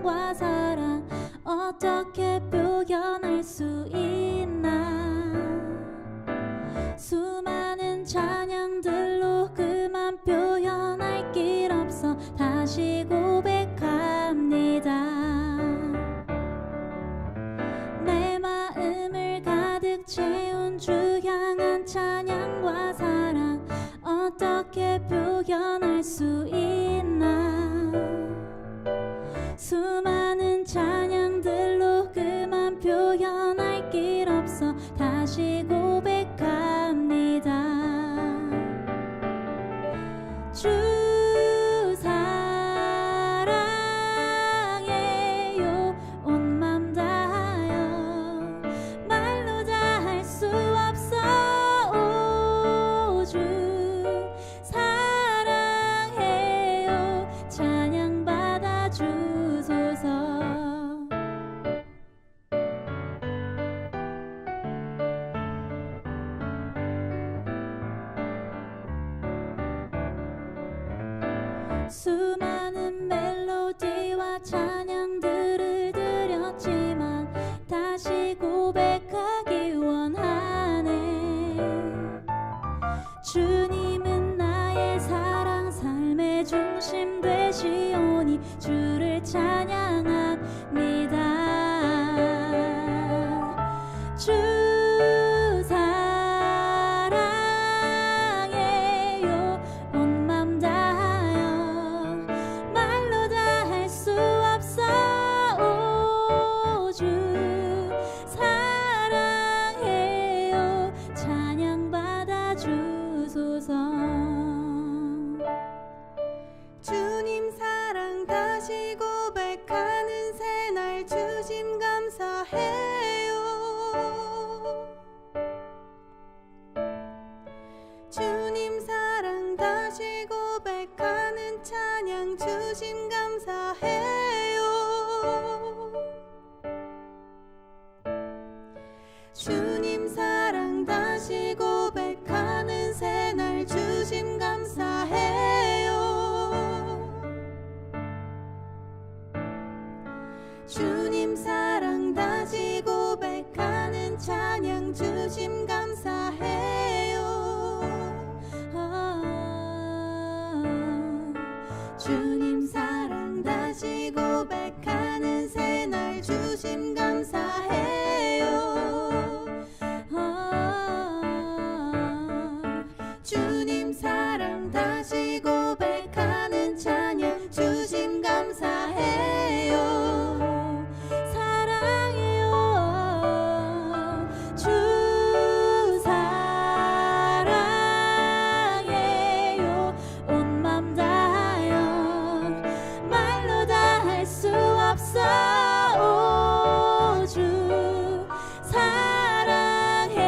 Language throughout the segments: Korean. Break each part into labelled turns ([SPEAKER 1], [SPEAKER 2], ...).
[SPEAKER 1] 찬양과 사랑 어떻게 표현할 수 있나. 수많은 찬양들로 그만 표현할 길 없어 다시 고백합니다. 내 마음을 가득 채운 주 향한 찬양과 사랑 어떻게 표현할 수 있나. 수많은 찬양들로 그만 표현할 길 없어 다시 고백합니다. 주 사랑해요 온 맘 다하여 말로 다 할 수 없어. 오 주 사랑해요 찬양 받아 주소서. 수많은 멜로디와 찬양들을 드렸지만 다시 고백하기 원하네. 주님은 나의 사랑 삶의 중심 되시오니 주를 찬양합니다. 주 사랑해요 온 맘 다하여 말로 다 할 수 없어. 오 주 사랑해요 찬양 받아 주소서.
[SPEAKER 2] 주님 사랑 다시 고백하는 새날 주심 감사해요. 주님 사랑 다시 고백하는 찬양 주심 감사해요. 주님 사랑 다시 고백하는 새날 주심 감사해요. 주님 사랑 다시 고백하는 찬양 주심 감사해요. 주님 사랑 다시 고백하는 새날 주심 감사해요. 주님 사랑 다시 고백하는 찬양 주심 감사해요. 사랑해요 주 사랑해요 온 맘 다하여 말로 다 할 수 없어. 오 주 사랑해요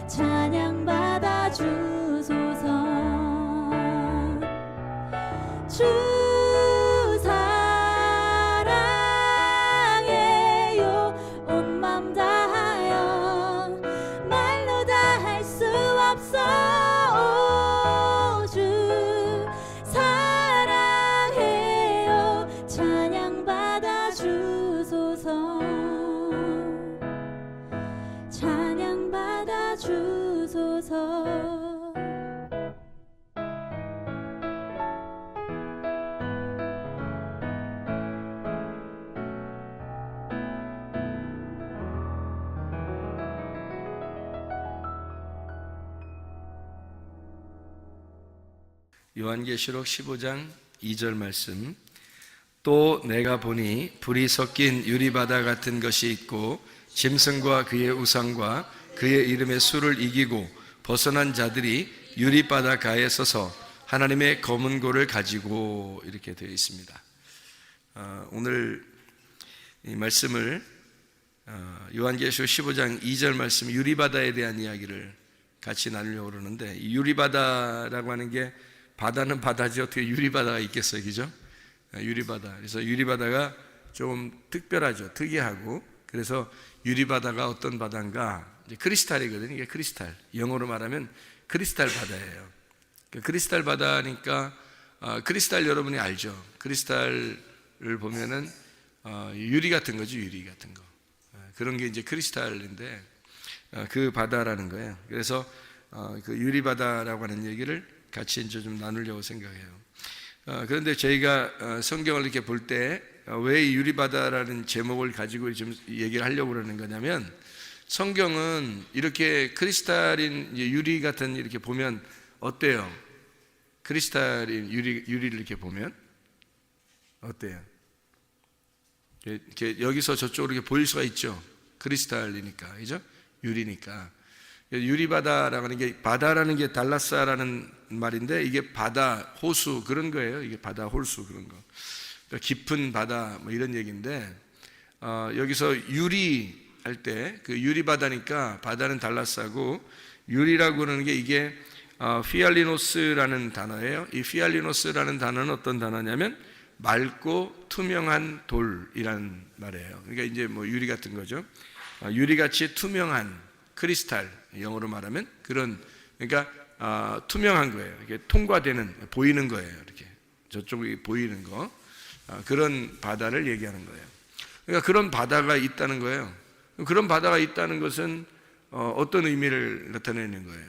[SPEAKER 2] 찬양 받아 주소서. 주 사랑해요 온 맘 다하여 말로 다 할 수 없어. 오 주 사랑해요 찬양 받아 주소서. 찬양 받아 주소서.
[SPEAKER 3] 요한계시록 15장 2절 말씀. 또 내가 보니 불이 섞인 유리바다 같은 것이 있고 짐승과 그의 우상과 그의 이름의 수를 이기고 벗어난 자들이 유리바다 가에 서서 하나님의 검은 고를 가지고, 이렇게 되어 있습니다. 오늘 이 말씀을 요한계시록 15장 2절 말씀, 유리바다에 대한 이야기를 같이 나누려고 그러는데, 이 유리바다라고 하는 게, 바다는 바다지 어떻게 유리바다가 있겠어요, 그죠? 유리바다. 그래서 유리바다가 좀 특별하죠, 특이하고. 그래서 유리바다가 어떤 바다인가, 이제 크리스탈이거든요. 이게 크리스탈, 영어로 말하면 크리스탈 바다예요. 크리스탈 바다니까 크리스탈 여러분이 알죠? 크리스탈 보면은 유리 같은 거죠, 유리 같은 거. 그런 게 이제 크리스탈인데 그 바다라는 거예요. 그래서 그 유리 바다라고 하는 얘기를 같이 이제 좀 나누려고 생각해요. 그런데 저희가 성경을 이렇게 볼 때 왜 유리 바다라는 제목을 가지고 좀 얘기를 하려고 그러는 거냐면, 성경은 이렇게 크리스탈인 유리 같은 이렇게 보면 어때요? 크리스탈인 유리를 이렇게 보면 어때요? 이렇게 여기서 저쪽으로 이렇게 보일 수가 있죠. 크리스탈이니까, 그죠? 유리니까. 유리바다라고 하는 게, 바다라는 게 달라사라는 말인데, 이게 바다, 호수 그런 거예요. 이게 바다, 호수 그런 거. 그러니까 깊은 바다 뭐 이런 얘기인데, 여기서 유리 할 때 그 유리바다니까 바다는 달라사고, 유리라고 하는 게 이게 피알리노스라는 단어예요. 이 피알리노스라는 단어는 어떤 단어냐면 맑고 투명한 돌이라는 말이에요. 그러니까 이제 뭐 유리 같은 거죠. 유리같이 투명한 크리스탈, 영어로 말하면 그런, 그러니까 투명한 거예요. 이게 통과되는, 보이는 거예요. 이렇게 저쪽이 보이는 거, 그런 바다를 얘기하는 거예요. 그러니까 그런 바다가 있다는 거예요. 그런 바다가 있다는 것은 어떤 의미를 나타내는 거예요?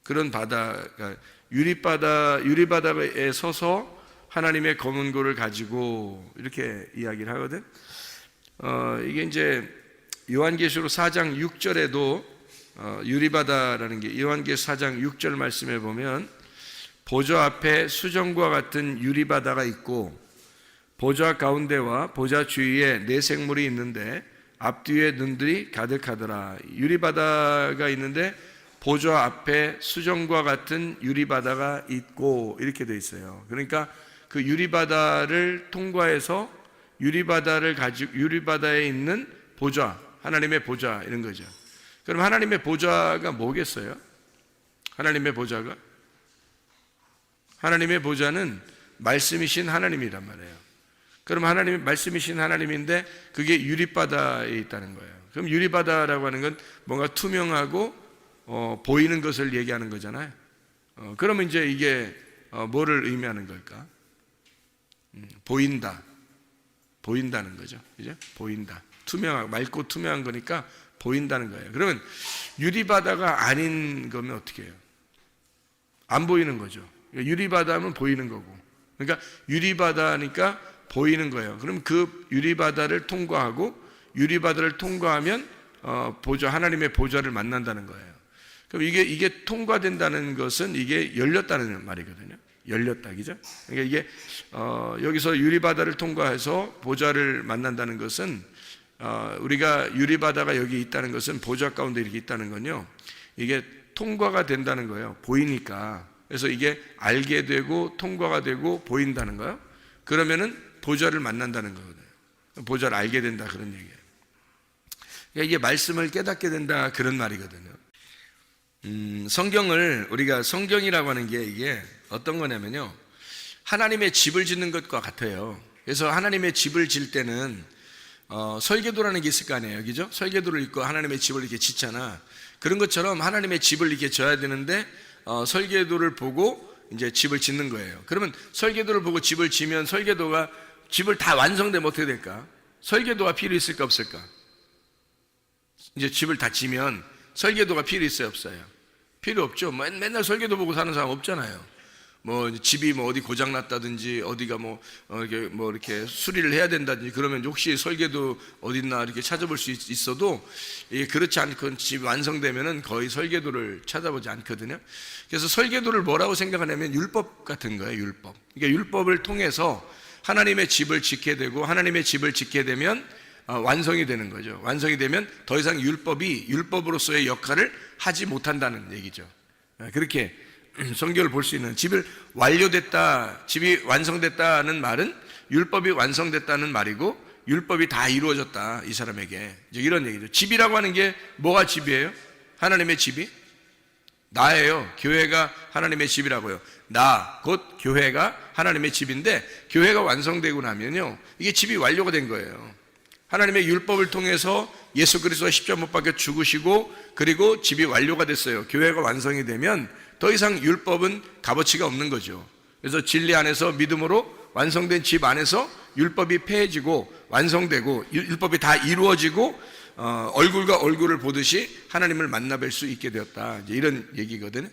[SPEAKER 3] 그런 바다가 유리바다에 서서 하나님의 검은고를 가지고 이렇게 이야기를 하거든. 이게 이제 요한계시록 4장 6절에도 유리바다라는 게, 요한계시록 4장 6절 말씀에 보면 보좌 앞에 수정과 같은 유리바다가 있고 보좌 가운데와 보좌 주위에 네 생물이 있는데 앞뒤에 눈들이 가득하더라. 유리바다가 있는데 보좌 앞에 수정과 같은 유리바다가 있고 이렇게 돼 있어요. 그러니까 그 유리바다를 통과해서 유리바다에 있는 보좌, 하나님의 보좌 이런 거죠. 그럼 하나님의 보좌가 뭐겠어요? 하나님의 보좌는 말씀이신 하나님이란 말이에요. 그럼 하나님이 말씀이신 하나님인데 그게 유리바다에 있다는 거예요. 그럼 유리바다라고 하는 건 뭔가 투명하고 보이는 것을 얘기하는 거잖아요. 그러면 이제 이게 뭐를 의미하는 걸까? 보인다는 거죠. 그죠? 보인다. 투명하고 맑고 투명한 거니까 보인다는 거예요. 그러면 유리바다가 아닌 거면 어떻게 해요? 안 보이는 거죠. 유리바다면 보이는 거고. 그러니까 유리바다니까 보이는 거예요. 그럼 그 유리바다를 통과하고 유리바다를 통과하면 하나님의 보좌를 만난다는 거예요. 그럼 이게 통과된다는 것은 이게 열렸다는 말이거든요. 열렸다, 그죠? 그러니까 이게 여기서 유리바다를 통과해서 보좌를 만난다는 것은 우리가 유리바다가 여기 있다는 것은 보좌 가운데 이렇게 있다는 건요, 이게 통과가 된다는 거예요. 보이니까. 그래서 이게 알게 되고 통과가 되고 보인다는 거예요. 그러면은 보좌를 만난다는 거거든요. 보좌를 알게 된다, 그런 얘기예요. 그러니까 이게 말씀을 깨닫게 된다, 그런 말이거든요. 우리가 성경이라고 하는 게 이게 어떤 거냐면요, 하나님의 집을 짓는 것과 같아요. 그래서 하나님의 집을 질 때는 설계도라는 게 있을 거 아니에요, 그죠? 설계도를 읽고 하나님의 집을 이렇게 짓잖아. 그런 것처럼 하나님의 집을 이렇게 져야 되는데 설계도를 보고 이제 집을 짓는 거예요. 그러면 설계도를 보고 집을 지면 설계도가 집을 다 완성되면 어떻게 될까? 설계도가 필요 있을까 없을까? 이제 집을 다 지면 설계도가 필요 있어요 없어요? 필요 없죠. 맨날 설계도 보고 사는 사람 없잖아요. 뭐 집이 뭐 어디 고장 났다든지 어디가 이렇게 수리를 해야 된다든지 그러면 혹시 설계도 어딨나 이렇게 찾아볼 수 있어도 이게 그렇지 않고 집이 완성되면은 거의 설계도를 찾아보지 않거든요. 그래서 설계도를 뭐라고 생각하냐면 율법 같은 거예요, 율법. 그러니까 율법을 통해서 하나님의 집을 짓게 되고 하나님의 집을 짓게 되면 완성이 되는 거죠. 완성이 되면 더 이상 율법이 율법으로서의 역할을 하지 못한다는 얘기죠. 그렇게 성경을 볼 수 있는, 집이 완성됐다는 말은 율법이 완성됐다는 말이고 율법이 다 이루어졌다, 이 사람에게. 이런 얘기죠. 집이라고 하는 게 뭐가 집이에요? 하나님의 집이? 나예요. 교회가 하나님의 집이라고요. 나, 곧 교회가 하나님의 집인데 교회가 완성되고 나면요, 이게 집이 완료가 된 거예요. 하나님의 율법을 통해서 예수 그리스도가 십자가 못 박혀 죽으시고 그리고 집이 완료가 됐어요. 교회가 완성이 되면 더 이상 율법은 값어치가 없는 거죠. 그래서 진리 안에서 믿음으로 완성된 집 안에서 율법이 폐해지고 완성되고 율법이 다 이루어지고 얼굴과 얼굴을 보듯이 하나님을 만나뵐 수 있게 되었다. 이제 이런 얘기거든요.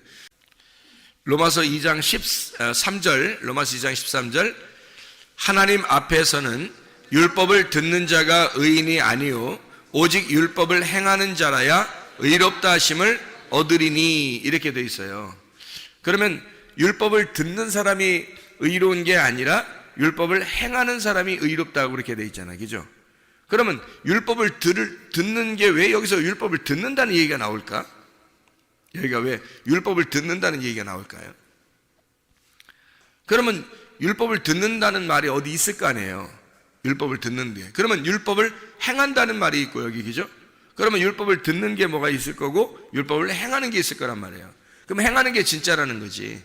[SPEAKER 3] 로마서 2장 13절, 로마서 2장 13절, 하나님 앞에서는 율법을 듣는 자가 의인이 아니요 오직 율법을 행하는 자라야 의롭다 하심을 얻으리니, 이렇게 돼 있어요. 그러면 율법을 듣는 사람이 의로운 게 아니라 율법을 행하는 사람이 의롭다고 그렇게 돼 있잖아요. 그죠? 그러면 율법을 듣는 게 왜 여기서 율법을 듣는다는 얘기가 나올까? 여기가 왜 율법을 듣는다는 얘기가 나올까요? 그러면 율법을 듣는다는 말이 어디 있을 거 아니에요. 율법을 듣는 게. 그러면 율법을 행한다는 말이 있고 여기, 그죠? 그러면 율법을 듣는 게 뭐가 있을 거고 율법을 행하는 게 있을 거란 말이에요. 그럼 행하는 게 진짜라는 거지.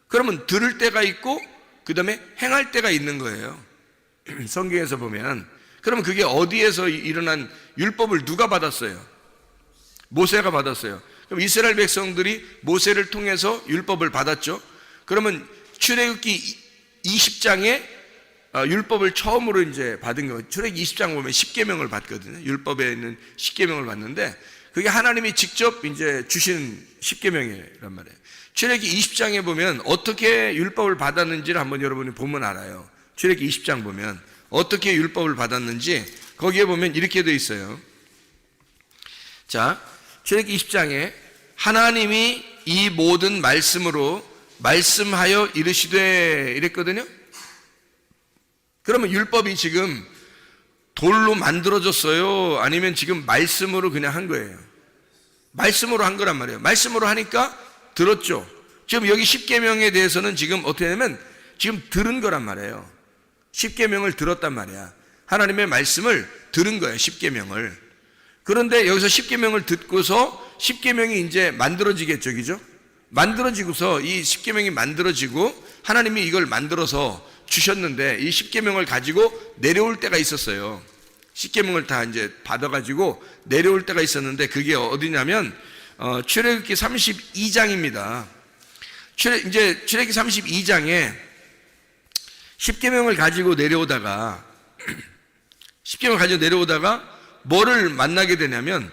[SPEAKER 3] 그러면 들을 때가 있고 그 다음에 행할 때가 있는 거예요. 성경에서 보면. 그러면 그게 어디에서 일어난, 율법을 누가 받았어요? 모세가 받았어요. 그럼 이스라엘 백성들이 모세를 통해서 율법을 받았죠. 그러면 출애굽기 20장에 율법을 처음으로 이제 받은 거, 출애굽기 20장 보면 10계명을 받거든요. 율법에 있는 10계명을 받는데 그게 하나님이 직접 이제 주신 10계명이란 말이에요. 출애굽기 20장에 보면 어떻게 율법을 받았는지를 한번 여러분이 보면 알아요. 출애굽기 20장 보면 어떻게 율법을 받았는지 거기에 보면 이렇게 돼 있어요. 자, 출애굽기 20장에 하나님이 이 모든 말씀으로 말씀하여 이르시되, 이랬거든요. 그러면 율법이 지금 돌로 만들어졌어요? 아니면 지금 말씀으로 그냥 한 거예요? 말씀으로 한 거란 말이에요. 말씀으로 하니까 들었죠. 지금 여기 10계명에 대해서는 지금 어떻게 하냐면 지금 들은 거란 말이에요. 10계명을 들었단 말이야. 하나님의 말씀을 들은 거예요. 10계명을. 그런데 여기서 10계명을 듣고서 10계명이 이제 만들어지겠죠. 그죠? 만들어지고서 이 10계명이 만들어지고 하나님이 이걸 만들어서 주셨는데 이 10계명을 가지고 내려올 때가 있었어요. 10계명을 다 이제 받아가지고 내려올 때가 있었는데 그게 어디냐면 출애굽기 32장입니다. 이제 출애굽기 32장에 10계명을 가지고 내려오다가 10계명을 가지고 내려오다가 뭐를 만나게 되냐면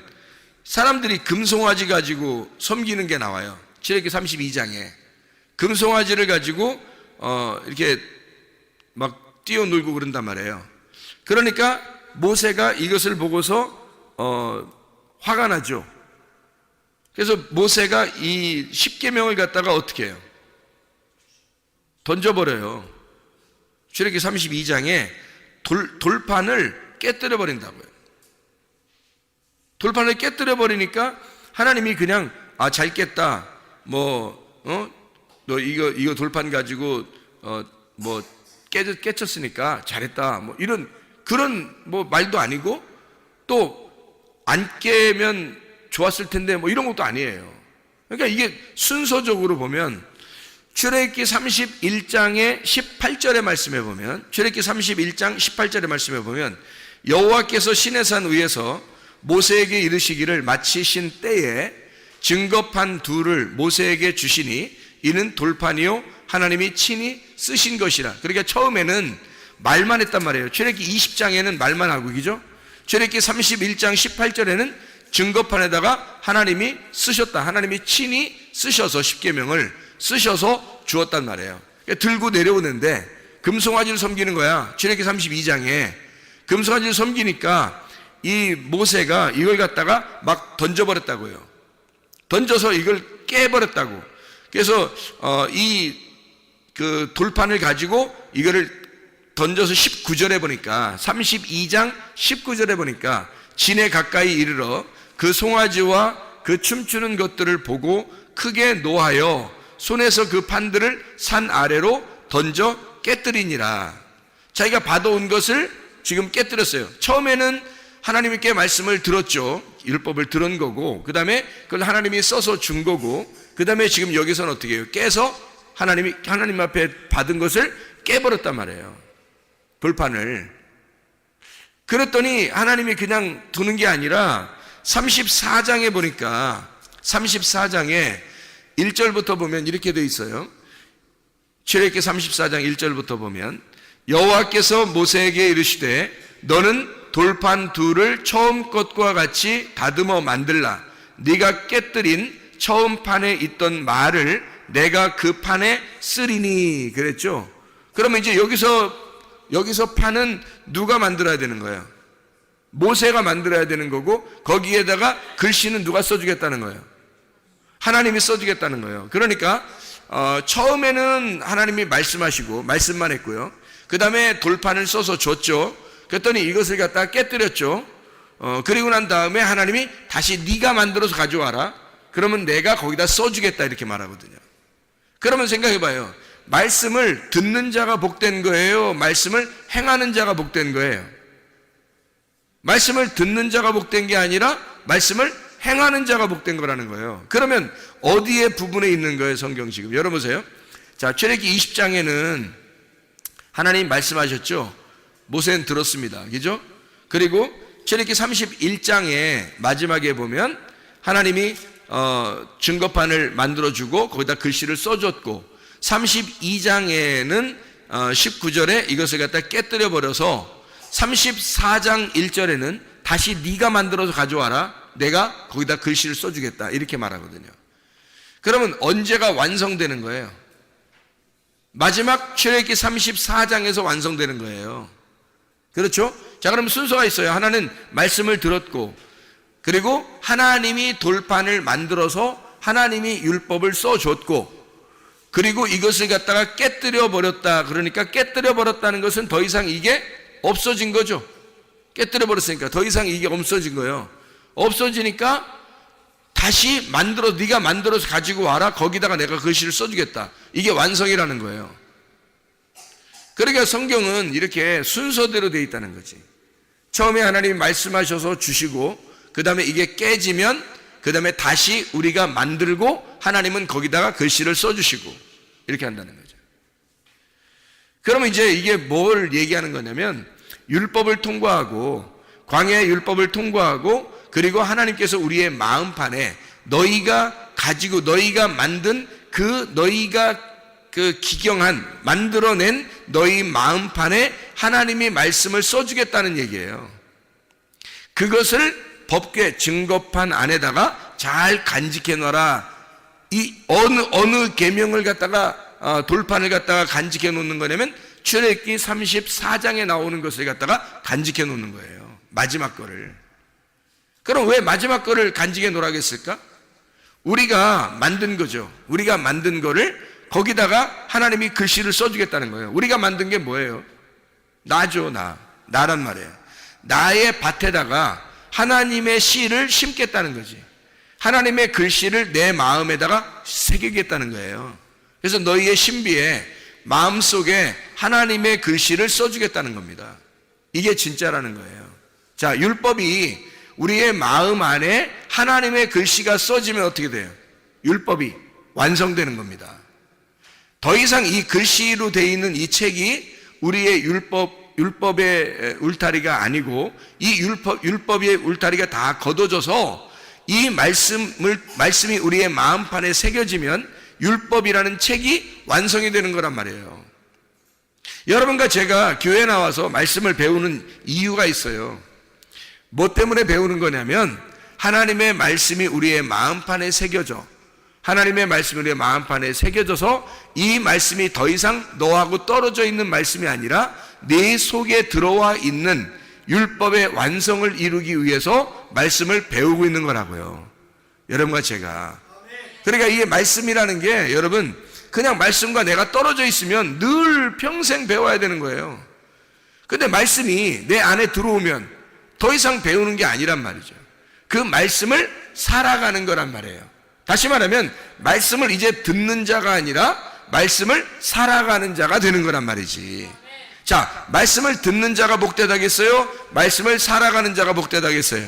[SPEAKER 3] 사람들이 금송아지 가지고 섬기는 게 나와요. 출애굽기 32장에 금송아지를 가지고 이렇게 막 뛰어놀고 그런단 말이에요. 그러니까 모세가 이것을 보고서 화가 나죠. 그래서 모세가 이 10계명을 갖다가 어떻게 해요? 던져버려요. 출애굽기 32장에 돌판을 깨뜨려 버린다고요. 돌판을 깨뜨려 버리니까 하나님이 그냥 잘 깼다. 너 이거 돌판 가지고 깨쳤으니까 잘했다. 뭐 이런 그런 말도 아니고 또 안 깨면 좋았을 텐데 이런 것도 아니에요. 그러니까 이게 순서적으로 보면 출애굽기 31장의 18절의 말씀에 보면 출애굽기 31장 18절의 말씀에 보면 여호와께서 시내산 위에서 모세에게 이르시기를 마치신 때에 증거판 둘을 모세에게 주시니 이는 돌판이요 하나님이 친히 쓰신 것이라. 그러니까 처음에는 말만 했단 말이에요. 출애굽기 20장에는 말만 하고, 그죠? 출애굽기 31장 18절에는 증거판에다가 하나님이 쓰셨다. 하나님이 친히 쓰셔서 10계명을 쓰셔서 주었단 말이에요. 그러니까 들고 내려오는데 금송아지를 섬기는 거야. 출애굽기 32장에 금송아지를 섬기니까 이 모세가 이걸 갖다가 막 던져버렸다고요. 던져서 이걸 깨버렸다고. 그래서 그 돌판을 가지고 이거를 던져서 19절에 보니까 32장 19절에 보니까 진에 가까이 이르러 그 송아지와 그 춤추는 것들을 보고 크게 노하여 손에서 그 판들을 산 아래로 던져 깨뜨리니라. 자기가 받아온 것을 지금 깨뜨렸어요. 처음에는 하나님께 말씀을 들었죠. 율법을 들은 거고, 그 다음에 그걸 하나님이 써서 준 거고, 그 다음에 지금 여기서는 어떻게 해요? 깨서 하나님 앞에 받은 것을 깨버렸단 말이에요. 돌판을. 그랬더니 하나님이 그냥 두는 게 아니라 34장에 보니까 34장에 1절부터 보면 이렇게 돼 있어요. 출애굽기 34장 1절부터 보면 여호와께서 모세에게 이르시되 너는 돌판 둘을 처음 것과 같이 다듬어 만들라. 네가 깨뜨린 처음 판에 있던 말을 내가 그 판에 쓰리니 그랬죠. 그러면 이제 여기서 판은 누가 만들어야 되는 거예요? 모세가 만들어야 되는 거고, 거기에다가 글씨는 누가 써주겠다는 거예요? 하나님이 써주겠다는 거예요. 그러니까 처음에는 하나님이 말씀하시고 말씀만 했고요. 그 다음에 돌판을 써서 줬죠. 그랬더니 이것을 갖다가 깨뜨렸죠. 그리고 난 다음에 하나님이 다시 네가 만들어서 가져와라. 그러면 내가 거기다 써주겠다 이렇게 말하거든요. 그러면 생각해봐요. 말씀을 듣는 자가 복된 거예요? 말씀을 행하는 자가 복된 거예요? 말씀을 듣는 자가 복된 게 아니라 말씀을 행하는 자가 복된 거라는 거예요. 그러면 어디에 부분에 있는 거예요, 성경 지금? 열어보세요. 자, 출애굽기 20장에는 하나님 말씀하셨죠. 모세는 들었습니다. 그죠? 그리고 출애굽기 31장에 마지막에 보면 하나님이 증거판을 만들어주고 거기다 글씨를 써줬고, 32장에는 19절에 이것을 갖다 깨뜨려 버려서 34장 1절에는 다시 네가 만들어서 가져와라. 내가 거기다 글씨를 써주겠다 이렇게 말하거든요. 그러면 언제가 완성되는 거예요? 마지막 출애굽기 34장에서 완성되는 거예요. 그렇죠? 자, 그럼 순서가 있어요. 하나는 말씀을 들었고, 그리고 하나님이 돌판을 만들어서 하나님이 율법을 써줬고, 그리고 이것을 갖다가 깨뜨려 버렸다. 그러니까 깨뜨려 버렸다는 것은 더 이상 이게 없어진 거죠. 깨뜨려 버렸으니까 더 이상 이게 없어진 거예요. 없어지니까 다시 네가 만들어서 가지고 와라. 거기다가 내가 글씨를 써주겠다. 이게 완성이라는 거예요. 그러니까 성경은 이렇게 순서대로 되어 있다는 거지. 처음에 하나님이 말씀하셔서 주시고, 그 다음에 이게 깨지면 그 다음에 다시 우리가 만들고 하나님은 거기다가 글씨를 써주시고 이렇게 한다는 거죠. 그러면 이제 이게 뭘 얘기하는 거냐면, 율법을 통과하고, 광야의 율법을 통과하고, 그리고 하나님께서 우리의 마음판에 너희가 가지고 너희가 만든 너희가 기경한 만들어낸 너희 마음판에 하나님이 말씀을 써주겠다는 얘기예요. 그것을 법궤 증거판 안에다가 잘 간직해 놔라. 이 어느 계명을 갖다가 돌판을 갖다가 간직해 놓는 거냐면 출애굽기 34장에 나오는 것을 갖다가 간직해 놓는 거예요. 마지막 거를. 그럼 왜 마지막 거를 간직해 놓으라겠을까? 우리가 만든 거죠. 우리가 만든 거를 거기다가 하나님이 글씨를 써주겠다는 거예요. 우리가 만든 게 뭐예요? 나죠. 나란 말이에요. 나의 밭에다가 하나님의 씨를 심겠다는 거지. 하나님의 글씨를 내 마음에다가 새기겠다는 거예요. 그래서 너희의 신비에 마음속에 하나님의 글씨를 써주겠다는 겁니다. 이게 진짜라는 거예요. 자, 율법이 우리의 마음 안에 하나님의 글씨가 써지면 어떻게 돼요? 율법이 완성되는 겁니다. 더 이상 이 글씨로 되어 있는 이 책이 우리의 율법의 울타리가 아니고, 이 율법의 울타리가 다 걷어져서 이 말씀이 우리의 마음판에 새겨지면 율법이라는 책이 완성이 되는 거란 말이에요. 여러분과 제가 교회에 나와서 말씀을 배우는 이유가 있어요. 뭐 때문에 배우는 거냐면, 하나님의 말씀이 우리의 마음판에 새겨져. 하나님의 말씀이 우리의 마음판에 새겨져서 이 말씀이 더 이상 너하고 떨어져 있는 말씀이 아니라 네 속에 들어와 있는 율법의 완성을 이루기 위해서 말씀을 배우고 있는 거라고요. 여러분과 제가. 그러니까 이게 말씀이라는 게, 여러분, 그냥 말씀과 내가 떨어져 있으면 늘 평생 배워야 되는 거예요. 근데 말씀이 내 안에 들어오면 더 이상 배우는 게 아니란 말이죠. 그 말씀을 살아가는 거란 말이에요. 다시 말하면 말씀을 이제 듣는 자가 아니라 말씀을 살아가는 자가 되는 거란 말이지. 자, 말씀을 듣는 자가 복되다겠어요? 말씀을 살아가는 자가 복되다겠어요?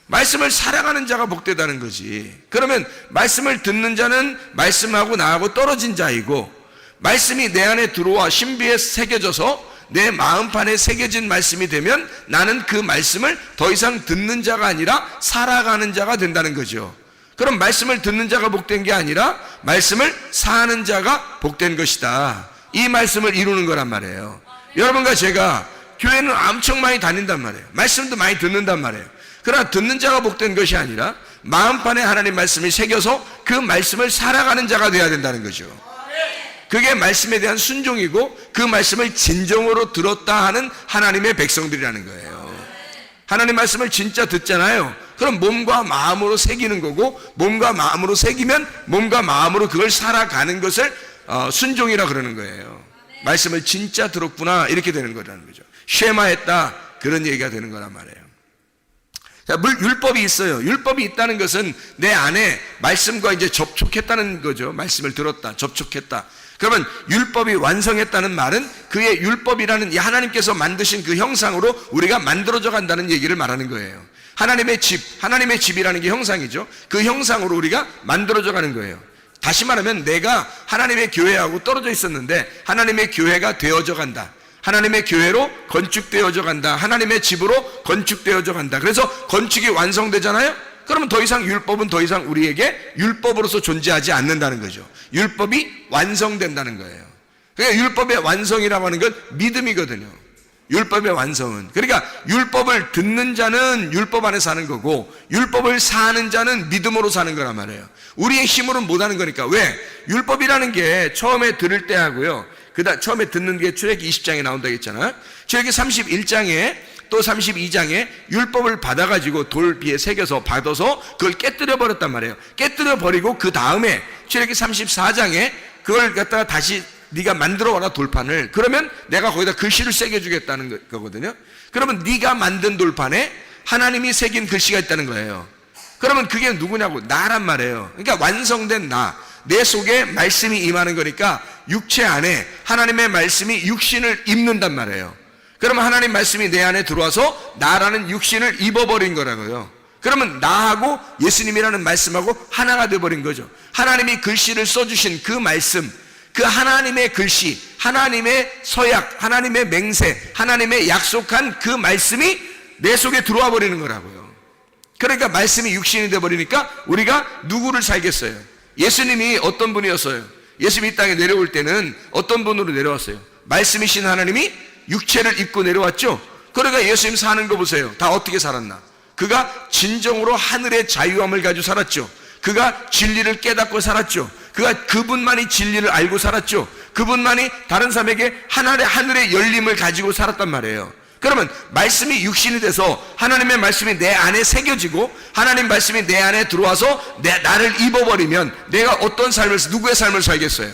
[SPEAKER 3] 말씀을 살아가는 자가 복되다는 거지. 그러면 말씀을 듣는 자는 말씀하고 나하고 떨어진 자이고, 말씀이 내 안에 들어와 신비에 새겨져서 내 마음판에 새겨진 말씀이 되면 나는 그 말씀을 더 이상 듣는 자가 아니라 살아가는 자가 된다는 거죠. 그럼 말씀을 듣는 자가 복된 게 아니라 말씀을 사는 자가 복된 것이다. 이 말씀을 이루는 거란 말이에요. 여러분과 제가 교회는 엄청 많이 다닌단 말이에요. 말씀도 많이 듣는단 말이에요. 그러나 듣는 자가 복된 것이 아니라 마음판에 하나님 말씀을 새겨서 그 말씀을 살아가는 자가 되어야 된다는 거죠. 그게 말씀에 대한 순종이고 그 말씀을 진정으로 들었다 하는 하나님의 백성들이라는 거예요. 하나님 말씀을 진짜 듣잖아요. 그럼 몸과 마음으로 새기는 거고, 몸과 마음으로 새기면 몸과 마음으로 그걸 살아가는 것을 순종이라 그러는 거예요. 말씀을 진짜 들었구나, 이렇게 되는 거라는 거죠. 쉐마했다, 그런 얘기가 되는 거란 말이에요. 자, 율법이 있어요. 율법이 있다는 것은 내 안에 말씀과 이제 접촉했다는 거죠. 말씀을 들었다, 접촉했다. 그러면 율법이 완성했다는 말은 그의 율법이라는 하나님께서 만드신 그 형상으로 우리가 만들어져 간다는 얘기를 말하는 거예요. 하나님의 집이라는 게 형상이죠. 그 형상으로 우리가 만들어져 가는 거예요. 다시 말하면 내가 하나님의 교회하고 떨어져 있었는데 하나님의 교회가 되어져 간다. 하나님의 교회로 건축되어져 간다. 하나님의 집으로 건축되어져 간다. 그래서 건축이 완성되잖아요. 그러면 더 이상 율법은 더 이상 우리에게 율법으로서 존재하지 않는다는 거죠. 율법이 완성된다는 거예요. 그러니까 율법의 완성이라고 하는 건 믿음이거든요. 율법의 완성은. 그러니까 율법을 듣는 자는 율법 안에 사는 거고 율법을 사는 자는 믿음으로 사는 거란 말이에요. 우리의 힘으로는 못하는 거니까. 왜? 율법이라는 게 처음에 들을 때 하고요, 처음에 듣는 게 출애굽기 20장에 나온다고 했잖아요. 출애굽기 31장에 또 32장에 율법을 받아가지고 돌 위에 새겨서 받아서 그걸 깨뜨려 버렸단 말이에요. 깨뜨려 버리고 그 다음에 출애굽기 34장에 그걸 갖다가 다시 네가 만들어 와라, 돌판을. 그러면 내가 거기다 글씨를 새겨주겠다는 거거든요. 그러면 네가 만든 돌판에 하나님이 새긴 글씨가 있다는 거예요. 그러면 그게 누구냐고? 나란 말이에요. 그러니까 완성된 나, 내 속에 말씀이 임하는 거니까 육체 안에 하나님의 말씀이 육신을 입는단 말이에요. 그러면 하나님 말씀이 내 안에 들어와서 나라는 육신을 입어버린 거라고요. 그러면 나하고 예수님이라는 말씀하고 하나가 되어버린 거죠. 하나님이 글씨를 써주신 그 말씀, 그 하나님의 글씨, 하나님의 서약, 하나님의 맹세, 하나님의 약속한 그 말씀이 내 속에 들어와 버리는 거라고요. 그러니까 말씀이 육신이 되어버리니까 우리가 누구를 살겠어요? 예수님이 어떤 분이었어요? 예수님이 이 땅에 내려올 때는 어떤 분으로 내려왔어요? 말씀이신 하나님이 육체를 입고 내려왔죠. 그러니까 예수님 사는 거 보세요. 다 어떻게 살았나? 그가 진정으로 하늘의 자유함을 가지고 살았죠. 그가 진리를 깨닫고 살았죠. 그가 그분만이 진리를 알고 살았죠. 그분만이 다른 사람에게 하늘의 열림을 가지고 살았단 말이에요. 그러면 말씀이 육신이 돼서 하나님의 말씀이 내 안에 새겨지고 하나님 말씀이 내 안에 들어와서 나를 입어버리면 내가 어떤 삶을, 누구의 삶을 살겠어요?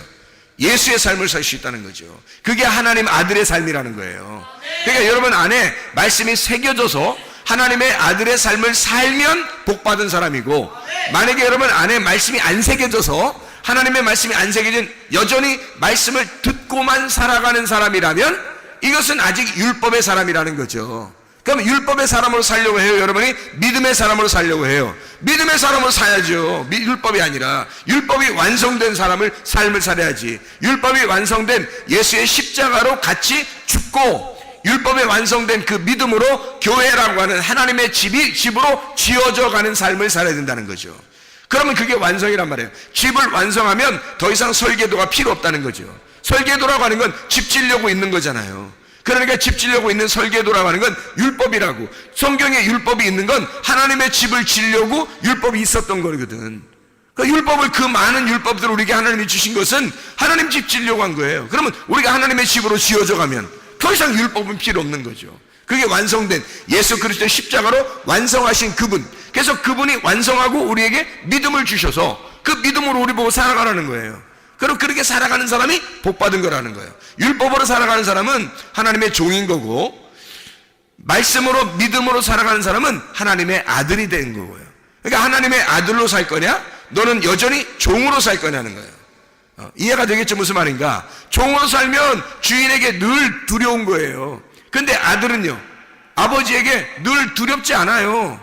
[SPEAKER 3] 예수의 삶을 살 수 있다는 거죠. 그게 하나님 아들의 삶이라는 거예요. 그러니까 여러분 안에 말씀이 새겨져서 하나님의 아들의 삶을 살면 복받은 사람이고, 만약에 여러분 안에 말씀이 안 새겨져서 하나님의 말씀이 안 새겨진 여전히 말씀을 듣고만 살아가는 사람이라면 이것은 아직 율법의 사람이라는 거죠. 그럼 율법의 사람으로 살려고 해요? 여러분이 믿음의 사람으로 살려고 해요? 믿음의 사람으로 살아야죠. 율법이 아니라 율법이 완성된 삶을 살아야지. 율법이 완성된 예수의 십자가로 같이 죽고 율법에 완성된 그 믿음으로 교회라고 하는 하나님의 집으로 지어져 가는 삶을 살아야 된다는 거죠. 그러면 그게 완성이란 말이에요. 집을 완성하면 더 이상 설계도가 필요 없다는 거죠. 설계도라고 하는 건 집 지려고 있는 거잖아요. 그러니까 집 지려고 있는 설계도라고 하는 건 율법이라고. 성경에 율법이 있는 건 하나님의 집을 지려고 율법이 있었던 거거든. 그 율법을, 그 많은 율법들을 우리에게 하나님이 주신 것은 하나님 집 지려고 한 거예요. 그러면 우리가 하나님의 집으로 지어져 가면 더 이상 율법은 필요 없는 거죠. 그게 완성된 예수 그리스도의 십자가로 완성하신 그분. 그래서 그분이 완성하고 우리에게 믿음을 주셔서 그 믿음으로 우리 보고 살아가라는 거예요. 그럼 그렇게 살아가는 사람이 복받은 거라는 거예요. 율법으로 살아가는 사람은 하나님의 종인 거고, 말씀으로 믿음으로 살아가는 사람은 하나님의 아들이 된 거고요. 그러니까 하나님의 아들로 살 거냐, 너는 여전히 종으로 살 거냐는 거예요. 이해가 되겠죠? 무슨 말인가? 종으로 살면 주인에게 늘 두려운 거예요. 근데 아들은요, 아버지에게 늘 두렵지 않아요.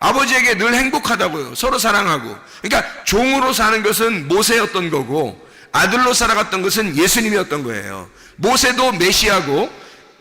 [SPEAKER 3] 아버지에게 늘 행복하다고요. 서로 사랑하고. 그러니까 종으로 사는 것은 모세였던 거고, 아들로 살아갔던 것은 예수님이었던 거예요. 모세도 메시아고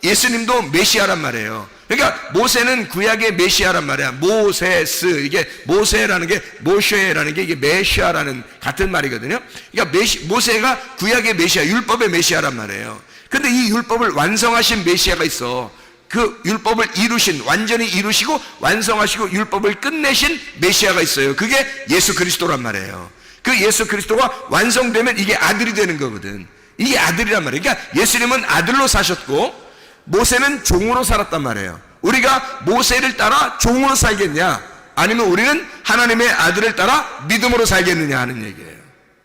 [SPEAKER 3] 예수님도 메시아란 말이에요. 그러니까 모세는 구약의 메시아란 말이야. 모세스, 이게 모세라는 게 모쉐라는 게 이게 메시아라는 같은 말이거든요. 그러니까 모세가 구약의 메시아, 율법의 메시아란 말이에요. 근데 이 율법을 완성하신 메시아가 있어. 그 율법을 이루신, 완전히 이루시고 완성하시고 율법을 끝내신 메시아가 있어요. 그게 예수 그리스도란 말이에요. 그 예수 그리스도가 완성되면 이게 아들이 되는 거거든. 이게 아들이란 말이에요. 그러니까 예수님은 아들로 사셨고 모세는 종으로 살았단 말이에요. 우리가 모세를 따라 종으로 살겠냐, 아니면 우리는 하나님의 아들을 따라 믿음으로 살겠느냐 하는 얘기예요.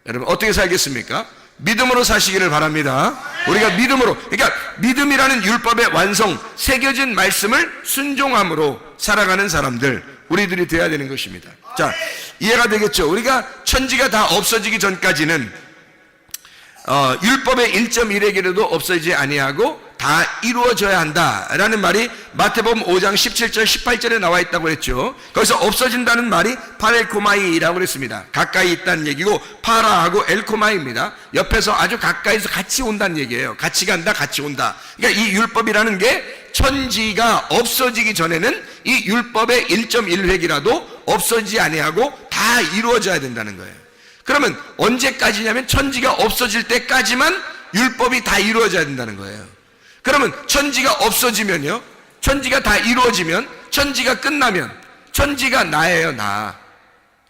[SPEAKER 3] 여러분 어떻게 살겠습니까? 믿음으로 사시기를 바랍니다. 우리가 믿음으로, 그러니까 믿음이라는 율법의 완성, 새겨진 말씀을 순종함으로 살아가는 사람들, 우리들이 되어야 되는 것입니다. 자, 이해가 되겠죠? 우리가 천지가 다 없어지기 전까지는 율법의 1.1에게라도 없어지지 아니하고 다 이루어져야 한다라는 말이 마태복음 5장 17절 18절에 나와 있다고 했죠. 거기서 없어진다는 말이 파렐코마이라고 그랬습니다. 가까이 있다는 얘기고 파라하고 엘코마이입니다. 옆에서 아주 가까이서 같이 온다는 얘기예요. 같이 간다, 같이 온다. 그러니까 이 율법이라는 게 천지가 없어지기 전에는 이 율법의 1.1획이라도 없어지지 아니하고 다 이루어져야 된다는 거예요. 그러면 언제까지냐면 천지가 없어질 때까지만 율법이 다 이루어져야 된다는 거예요. 그러면 천지가 없어지면요, 천지가 다 이루어지면, 천지가 끝나면 천지가 나예요. 나.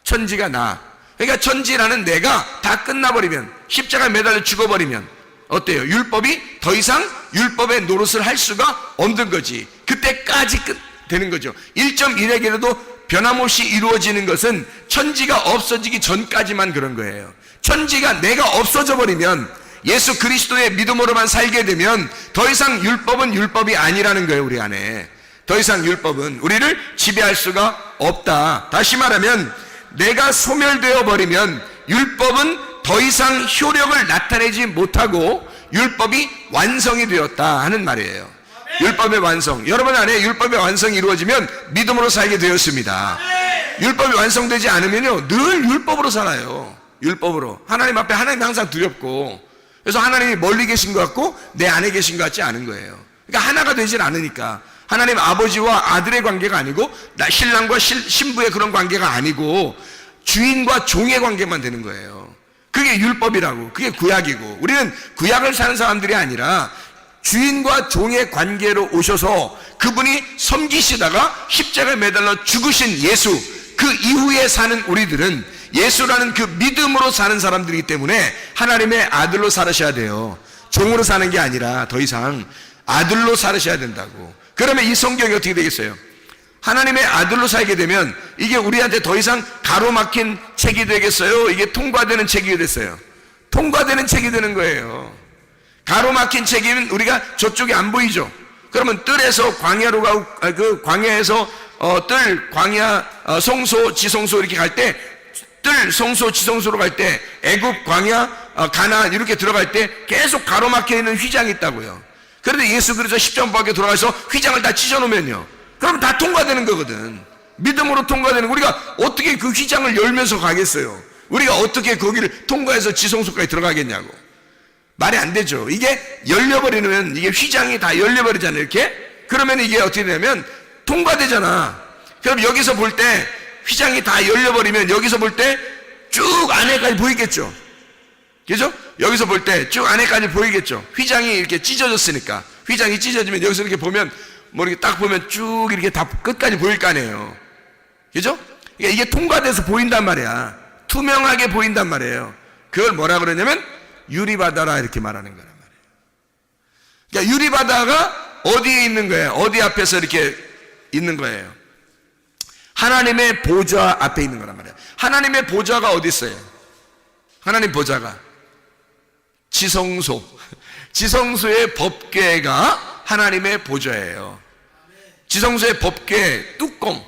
[SPEAKER 3] 천지가 나. 그러니까 천지라는 내가 다 끝나버리면, 십자가에 매달려 죽어버리면 어때요? 율법이 더 이상 율법의 노릇을 할 수가 없는 거지. 그때까지 되는 거죠. 1.1에게라도 변함없이 이루어지는 것은 천지가 없어지기 전까지만 그런 거예요. 천지가 내가 없어져 버리면, 예수 그리스도의 믿음으로만 살게 되면 더 이상 율법은 율법이 아니라는 거예요. 우리 안에 더 이상 율법은 우리를 지배할 수가 없다. 다시 말하면 내가 소멸되어 버리면 율법은 더 이상 효력을 나타내지 못하고 율법이 완성이 되었다 하는 말이에요. 율법의 완성, 여러분 안에 율법의 완성이 이루어지면 믿음으로 살게 되었습니다. 율법이 완성되지 않으면요, 늘 율법으로 살아요. 율법으로. 하나님 앞에 하나님이 항상 두렵고, 그래서 하나님이 멀리 계신 것 같고 내 안에 계신 것 같지 않은 거예요. 그러니까 하나가 되질 않으니까. 하나님 아버지와 아들의 관계가 아니고, 신랑과 신부의 그런 관계가 아니고 주인과 종의 관계만 되는 거예요. 그게 율법이라고. 그게 구약이고, 우리는 구약을 사는 사람들이 아니라 주인과 종의 관계로 오셔서 그분이 섬기시다가 십자가에 매달려 죽으신 예수, 그 이후에 사는 우리들은 예수라는 그 믿음으로 사는 사람들이기 때문에 하나님의 아들로 살으셔야 돼요. 종으로 사는 게 아니라 더 이상 아들로 살으셔야 된다고. 그러면 이 성경이 어떻게 되겠어요? 하나님의 아들로 살게 되면 이게 우리한테 더 이상 가로막힌 책이 되겠어요? 이게 통과되는 책이 됐어요. 통과되는 책이 되는 거예요. 가로막힌 책이면 우리가 저쪽이 안 보이죠. 그러면 뜰에서 광야로 가고, 그 광야에서 뜰, 광야, 성소, 지성소 이렇게 갈 때, 뜰, 성소, 지성소로 갈 때, 애굽, 광야, 가나안 이렇게 들어갈 때 계속 가로막혀 있는 휘장이 있다고요. 그런데 예수 그리스도 십자가밖에 돌아가서 휘장을 다 찢어놓으면요, 그럼 다 통과되는 거거든. 믿음으로 통과되는 거. 우리가 어떻게 그 휘장을 열면서 가겠어요? 우리가 어떻게 거기를 통과해서 지성소까지 들어가겠냐고. 말이 안 되죠. 이게 열려버리면, 이게 휘장이 다 열려버리잖아요, 이렇게. 그러면 이게 어떻게 되냐면 통과되잖아. 그럼 여기서 볼 때 휘장이 다 열려버리면 여기서 볼 때 쭉 안에까지 보이겠죠. 그죠? 여기서 볼 때 쭉 안에까지 보이겠죠. 휘장이 이렇게 찢어졌으니까. 휘장이 찢어지면 여기서 이렇게 보면, 뭐 이렇게 딱 보면 쭉 이렇게 다 끝까지 보일 거 아니에요. 그죠? 그러니까 이게 통과돼서 보인단 말이야. 투명하게 보인단 말이에요. 그걸 뭐라 그러냐면 유리바다라 이렇게 말하는 거란 말이에요. 그러니까 유리바다가 어디에 있는 거예요? 어디 앞에서 이렇게 있는 거예요? 하나님의 보좌 앞에 있는 거란 말이에요. 하나님의 보좌가 어디 있어요? 하나님 보좌가 지성소. 지성소의 법궤가 하나님의 보좌예요. 지성소의 법궤 뚜껑.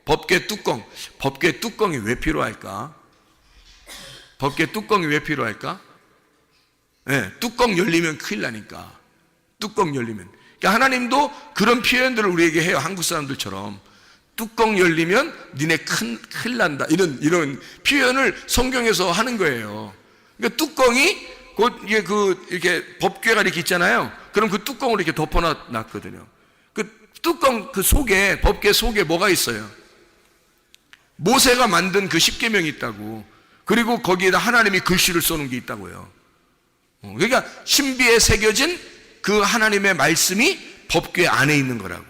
[SPEAKER 3] 법궤 뚜껑. 법궤 뚜껑이 왜 필요할까? 법궤 뚜껑이 왜 필요할까? 네, 뚜껑 열리면 큰일 나니까. 뚜껑 열리면. 그러니까 하나님도 그런 표현들을 우리에게 해요. 한국 사람들처럼. 뚜껑 열리면 니네 큰일 난다. 이런 표현을 성경에서 하는 거예요. 그러니까 뚜껑이 곧 이렇게 법궤가 이렇게 있잖아요. 그럼 그 뚜껑으로 이렇게 덮어놨거든요. 그 뚜껑 그 속에, 법궤 속에 뭐가 있어요? 모세가 만든 그 십계명이 있다고. 그리고 거기에다 하나님이 글씨를 써놓은 게 있다고요. 그러니까 신비에 새겨진 그 하나님의 말씀이 법궤 안에 있는 거라고.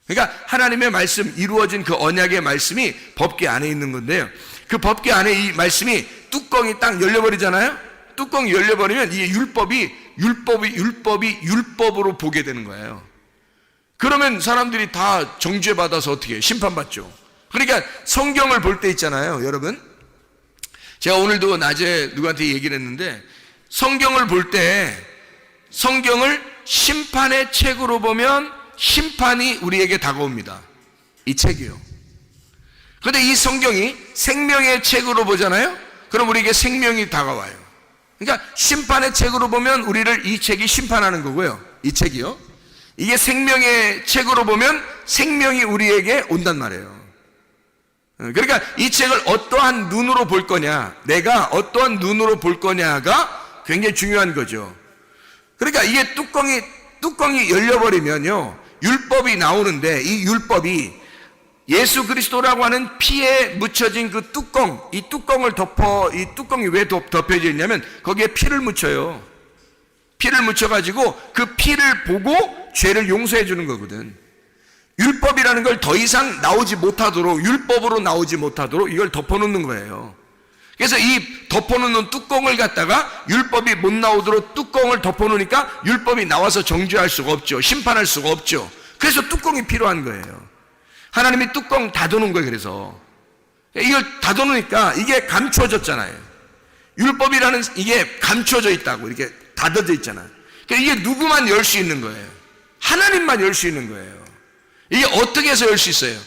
[SPEAKER 3] 그러니까 하나님의 말씀, 이루어진 그 언약의 말씀이 법궤 안에 있는 건데요, 그 법궤 안에 이 말씀이 뚜껑이 딱 열려버리잖아요. 뚜껑이 열려버리면 이게 율법으로 보게 되는 거예요. 그러면 사람들이 다 정죄 받아서 어떻게 해요? 심판받죠. 그러니까 성경을 볼 때 있잖아요, 여러분. 제가 오늘도 낮에 누구한테 얘기를 했는데, 성경을 볼 때 성경을 심판의 책으로 보면 심판이 우리에게 다가옵니다. 이 책이요. 그런데 이 성경이 생명의 책으로 보잖아요. 그럼 우리에게 생명이 다가와요. 그러니까 심판의 책으로 보면 우리를 이 책이 심판하는 거고요, 이 책이요. 이게 생명의 책으로 보면 생명이 우리에게 온단 말이에요. 그러니까 이 책을 어떠한 눈으로 볼 거냐, 내가 어떠한 눈으로 볼 거냐가 굉장히 중요한 거죠. 그러니까 이게 뚜껑이 열려버리면요, 율법이 나오는데, 이 율법이 예수 그리스도라고 하는 피에 묻혀진 그 뚜껑, 이 뚜껑을 이 뚜껑이 왜 덮여져 있냐면 거기에 피를 묻혀요. 피를 묻혀가지고 그 피를 보고 죄를 용서해 주는 거거든. 율법이라는 걸 더 이상 나오지 못하도록, 율법으로 나오지 못하도록 이걸 덮어놓는 거예요. 그래서 이 덮어놓는 뚜껑을 갖다가 율법이 못 나오도록 뚜껑을 덮어놓으니까 율법이 나와서 정죄할 수가 없죠. 심판할 수가 없죠. 그래서 뚜껑이 필요한 거예요. 하나님이 뚜껑 닫아놓은 거예요. 그래서 이걸 닫아놓으니까 이게 감춰졌잖아요. 율법이라는 이게 감춰져 있다고, 이렇게 닫아져 있잖아요. 그러니까 이게 누구만 열 수 있는 거예요? 하나님만 열 수 있는 거예요. 이게 어떻게 해서 열 수 있어요?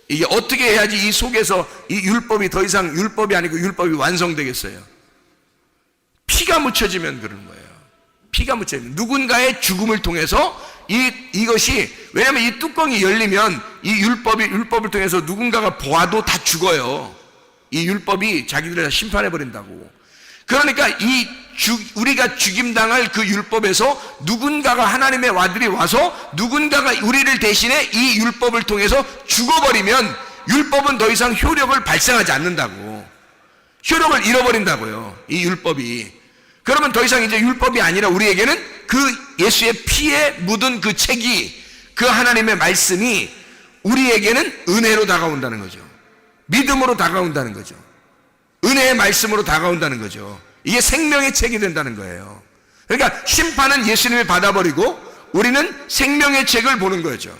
[SPEAKER 3] 이게 어떻게 해야지 이 속에서 이 율법이 더 이상 율법이 아니고 율법이 완성되겠어요? 피가 묻혀지면 그러는 거예요. 피가 묻혀지면 누군가의 죽음을 통해서 이것이, 왜냐하면 이 뚜껑이 열리면 이 율법을 통해서 누군가가 보아도 다 죽어요. 이 율법이 자기들을 다 심판해 버린다고. 그러니까 우리가 죽임당할 그 율법에서 누군가가, 하나님의 아들이 와서 누군가가 우리를 대신해 이 율법을 통해서 죽어버리면 율법은 더 이상 효력을 발생하지 않는다고. 효력을 잃어버린다고요, 이 율법이. 그러면 더 이상 이제 율법이 아니라 우리에게는 그 예수의 피에 묻은 그 책이, 그 하나님의 말씀이 우리에게는 은혜로 다가온다는 거죠. 믿음으로 다가온다는 거죠. 은혜의 말씀으로 다가온다는 거죠. 이게 생명의 책이 된다는 거예요. 그러니까 심판은 예수님이 받아버리고 우리는 생명의 책을 보는 거죠.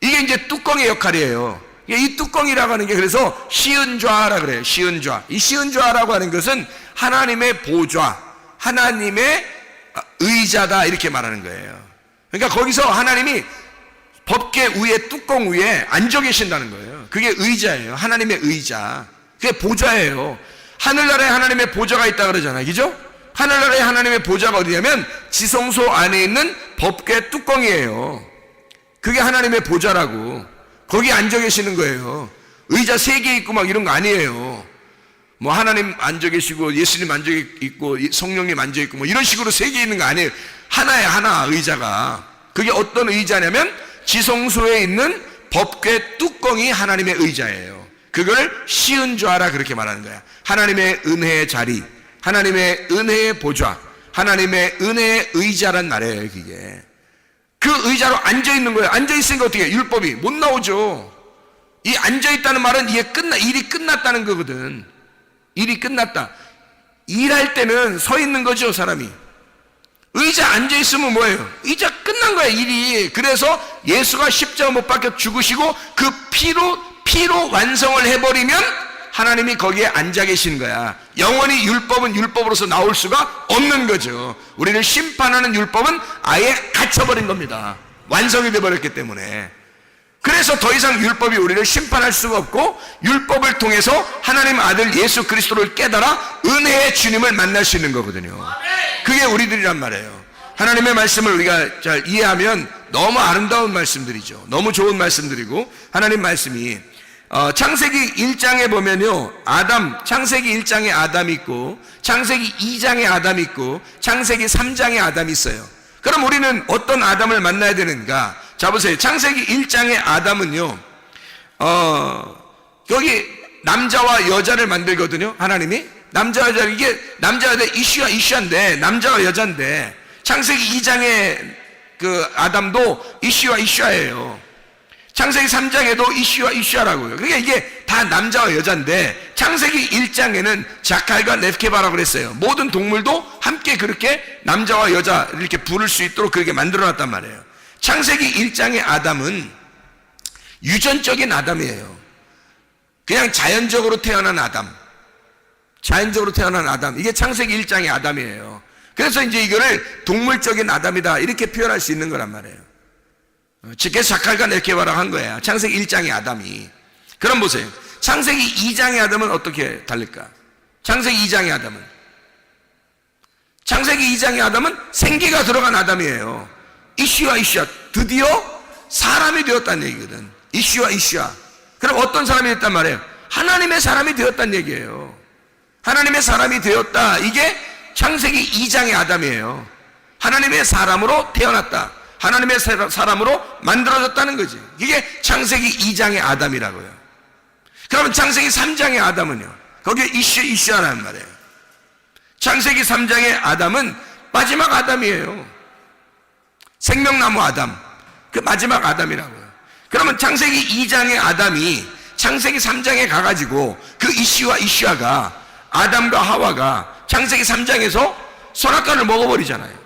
[SPEAKER 3] 이게 이제 뚜껑의 역할이에요. 이 뚜껑이라고 하는 게, 그래서 시은좌라 그래요. 시은좌. 이 시은좌라고 하는 것은 하나님의 보좌, 하나님의 의자다, 이렇게 말하는 거예요. 그러니까 거기서 하나님이 법궤 위에, 뚜껑 위에 앉아 계신다는 거예요. 그게 의자예요. 하나님의 의자. 그게 보좌예요. 하늘나라에 하나님의 보좌가 있다 그러잖아요, 그죠? 하늘나라에 하나님의 보좌가 어디냐면 지성소 안에 있는 법궤 뚜껑이에요. 그게 하나님의 보좌라고. 거기 앉아 계시는 거예요. 의자 3개 있고 막 이런 거 아니에요. 뭐 하나님 앉아 계시고 예수님 앉아 있고 성령님 앉아 있고 뭐 이런 식으로 3개 있는 거 아니에요. 하나에 하나 의자가. 그게 어떤 의자냐면 지성소에 있는 법궤 뚜껑이 하나님의 의자예요. 그걸 시은좌라 그렇게 말하는 거야. 하나님의 은혜의 자리, 하나님의 은혜의 보좌, 하나님의 은혜의 의자란 말이에요. 그게 그 의자로 앉아 있는 거예요. 앉아 있으니까 어떻게 해요? 율법이 못 나오죠. 이 앉아 있다는 말은 이게 일이 끝났다는 거거든. 일이 끝났다. 일할 때는 서 있는 거죠, 사람이. 의자 앉아 있으면 뭐예요? 의자 끝난 거야, 일이. 그래서 예수가 십자가 못 박혀 죽으시고 그 피로 완성을 해버리면 하나님이 거기에 앉아 계신 거야. 영원히 율법은 율법으로서 나올 수가 없는 거죠. 우리를 심판하는 율법은 아예 갇혀버린 겁니다. 완성이 되어버렸기 때문에. 그래서 더 이상 율법이 우리를 심판할 수가 없고, 율법을 통해서 하나님 아들 예수 그리스도를 깨달아 은혜의 주님을 만날 수 있는 거거든요. 그게 우리들이란 말이에요. 하나님의 말씀을 우리가 잘 이해하면 너무 아름다운 말씀들이죠. 너무 좋은 말씀들이고, 하나님 말씀이 창세기 1장에 보면요, 창세기 1장에 아담이 있고, 창세기 2장에 아담이 있고, 창세기 3장에 아담이 있어요. 그럼 우리는 어떤 아담을 만나야 되는가? 자, 보세요. 창세기 1장의 아담은요, 여기 남자와 여자를 만들거든요, 하나님이. 남자와 여자, 이게 남자와 여자 이슈한데, 남자와 여자인데, 창세기 2장의 그 아담도 이슈와 이슈아예요. 창세기 3장에도 이슈와 이슈아라고요. 그러니까 이게 다 남자와 여자인데 창세기 1장에는 자칼과 렙케바라고 그랬어요. 모든 동물도 함께 그렇게 남자와 여자 이렇게 부를 수 있도록 그렇게 만들어놨단 말이에요. 창세기 1장의 아담은 유전적인 아담이에요. 그냥 자연적으로 태어난 아담, 자연적으로 태어난 아담, 이게 창세기 1장의 아담이에요. 그래서 이제 이거를 동물적인 아담이다 이렇게 표현할 수 있는 거란 말이에요. 그래서 자칼과 렙케바라고 한 거야, 창세기 1장의 아담이. 그럼 보세요, 창세기 2장의 아담은 어떻게 다를까? 창세기 2장의 아담은, 창세기 2장의 아담은 생기가 들어간 아담이에요. 이슈와 이슈아, 드디어 사람이 되었다는 얘기거든. 이슈와 이슈아. 그럼 어떤 사람이 됐단 말이에요? 하나님의 사람이 되었다는 얘기예요. 하나님의 사람이 되었다, 이게 창세기 2장의 아담이에요. 하나님의 사람으로 태어났다, 하나님의 사람으로 만들어졌다는 거지. 이게 창세기 2장의 아담이라고요. 그러면 창세기 3장의 아담은요, 거기에 이슈하라는 말이에요. 창세기 3장의 아담은 마지막 아담이에요. 생명나무 아담, 그 마지막 아담이라고요. 그러면 창세기 2장의 아담이 창세기 3장에 가가지고 그 이슈와 이슈아가, 아담과 하와가 창세기 3장에서 선악과를 먹어버리잖아요.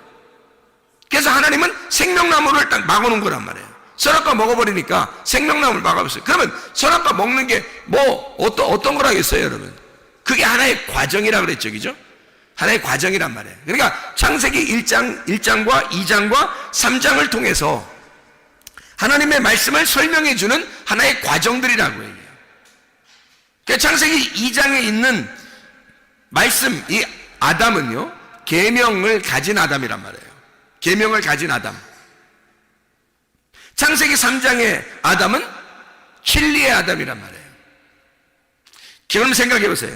[SPEAKER 3] 그래서 하나님은 생명나무를 딱 막아놓은 거란 말이에요. 선악과 먹어버리니까 생명나무를 막아버렸어요. 그러면 선악과 먹는 게 뭐 어떤 거라겠어요, 여러분? 그게 하나의 과정이라 그랬죠, 그죠? 하나의 과정이란 말이에요. 그러니까 창세기 1장과 2장과 3장을 통해서 하나님의 말씀을 설명해주는 하나의 과정들이라고 얘기해요. 그러니까 창세기 2장에 있는 말씀, 이 아담은요, 계명을 가진 아담이란 말이에요. 계명을 가진 아담. 창세기 3장의 아담은 진리의 아담이란 말이에요. 그럼 생각해 보세요.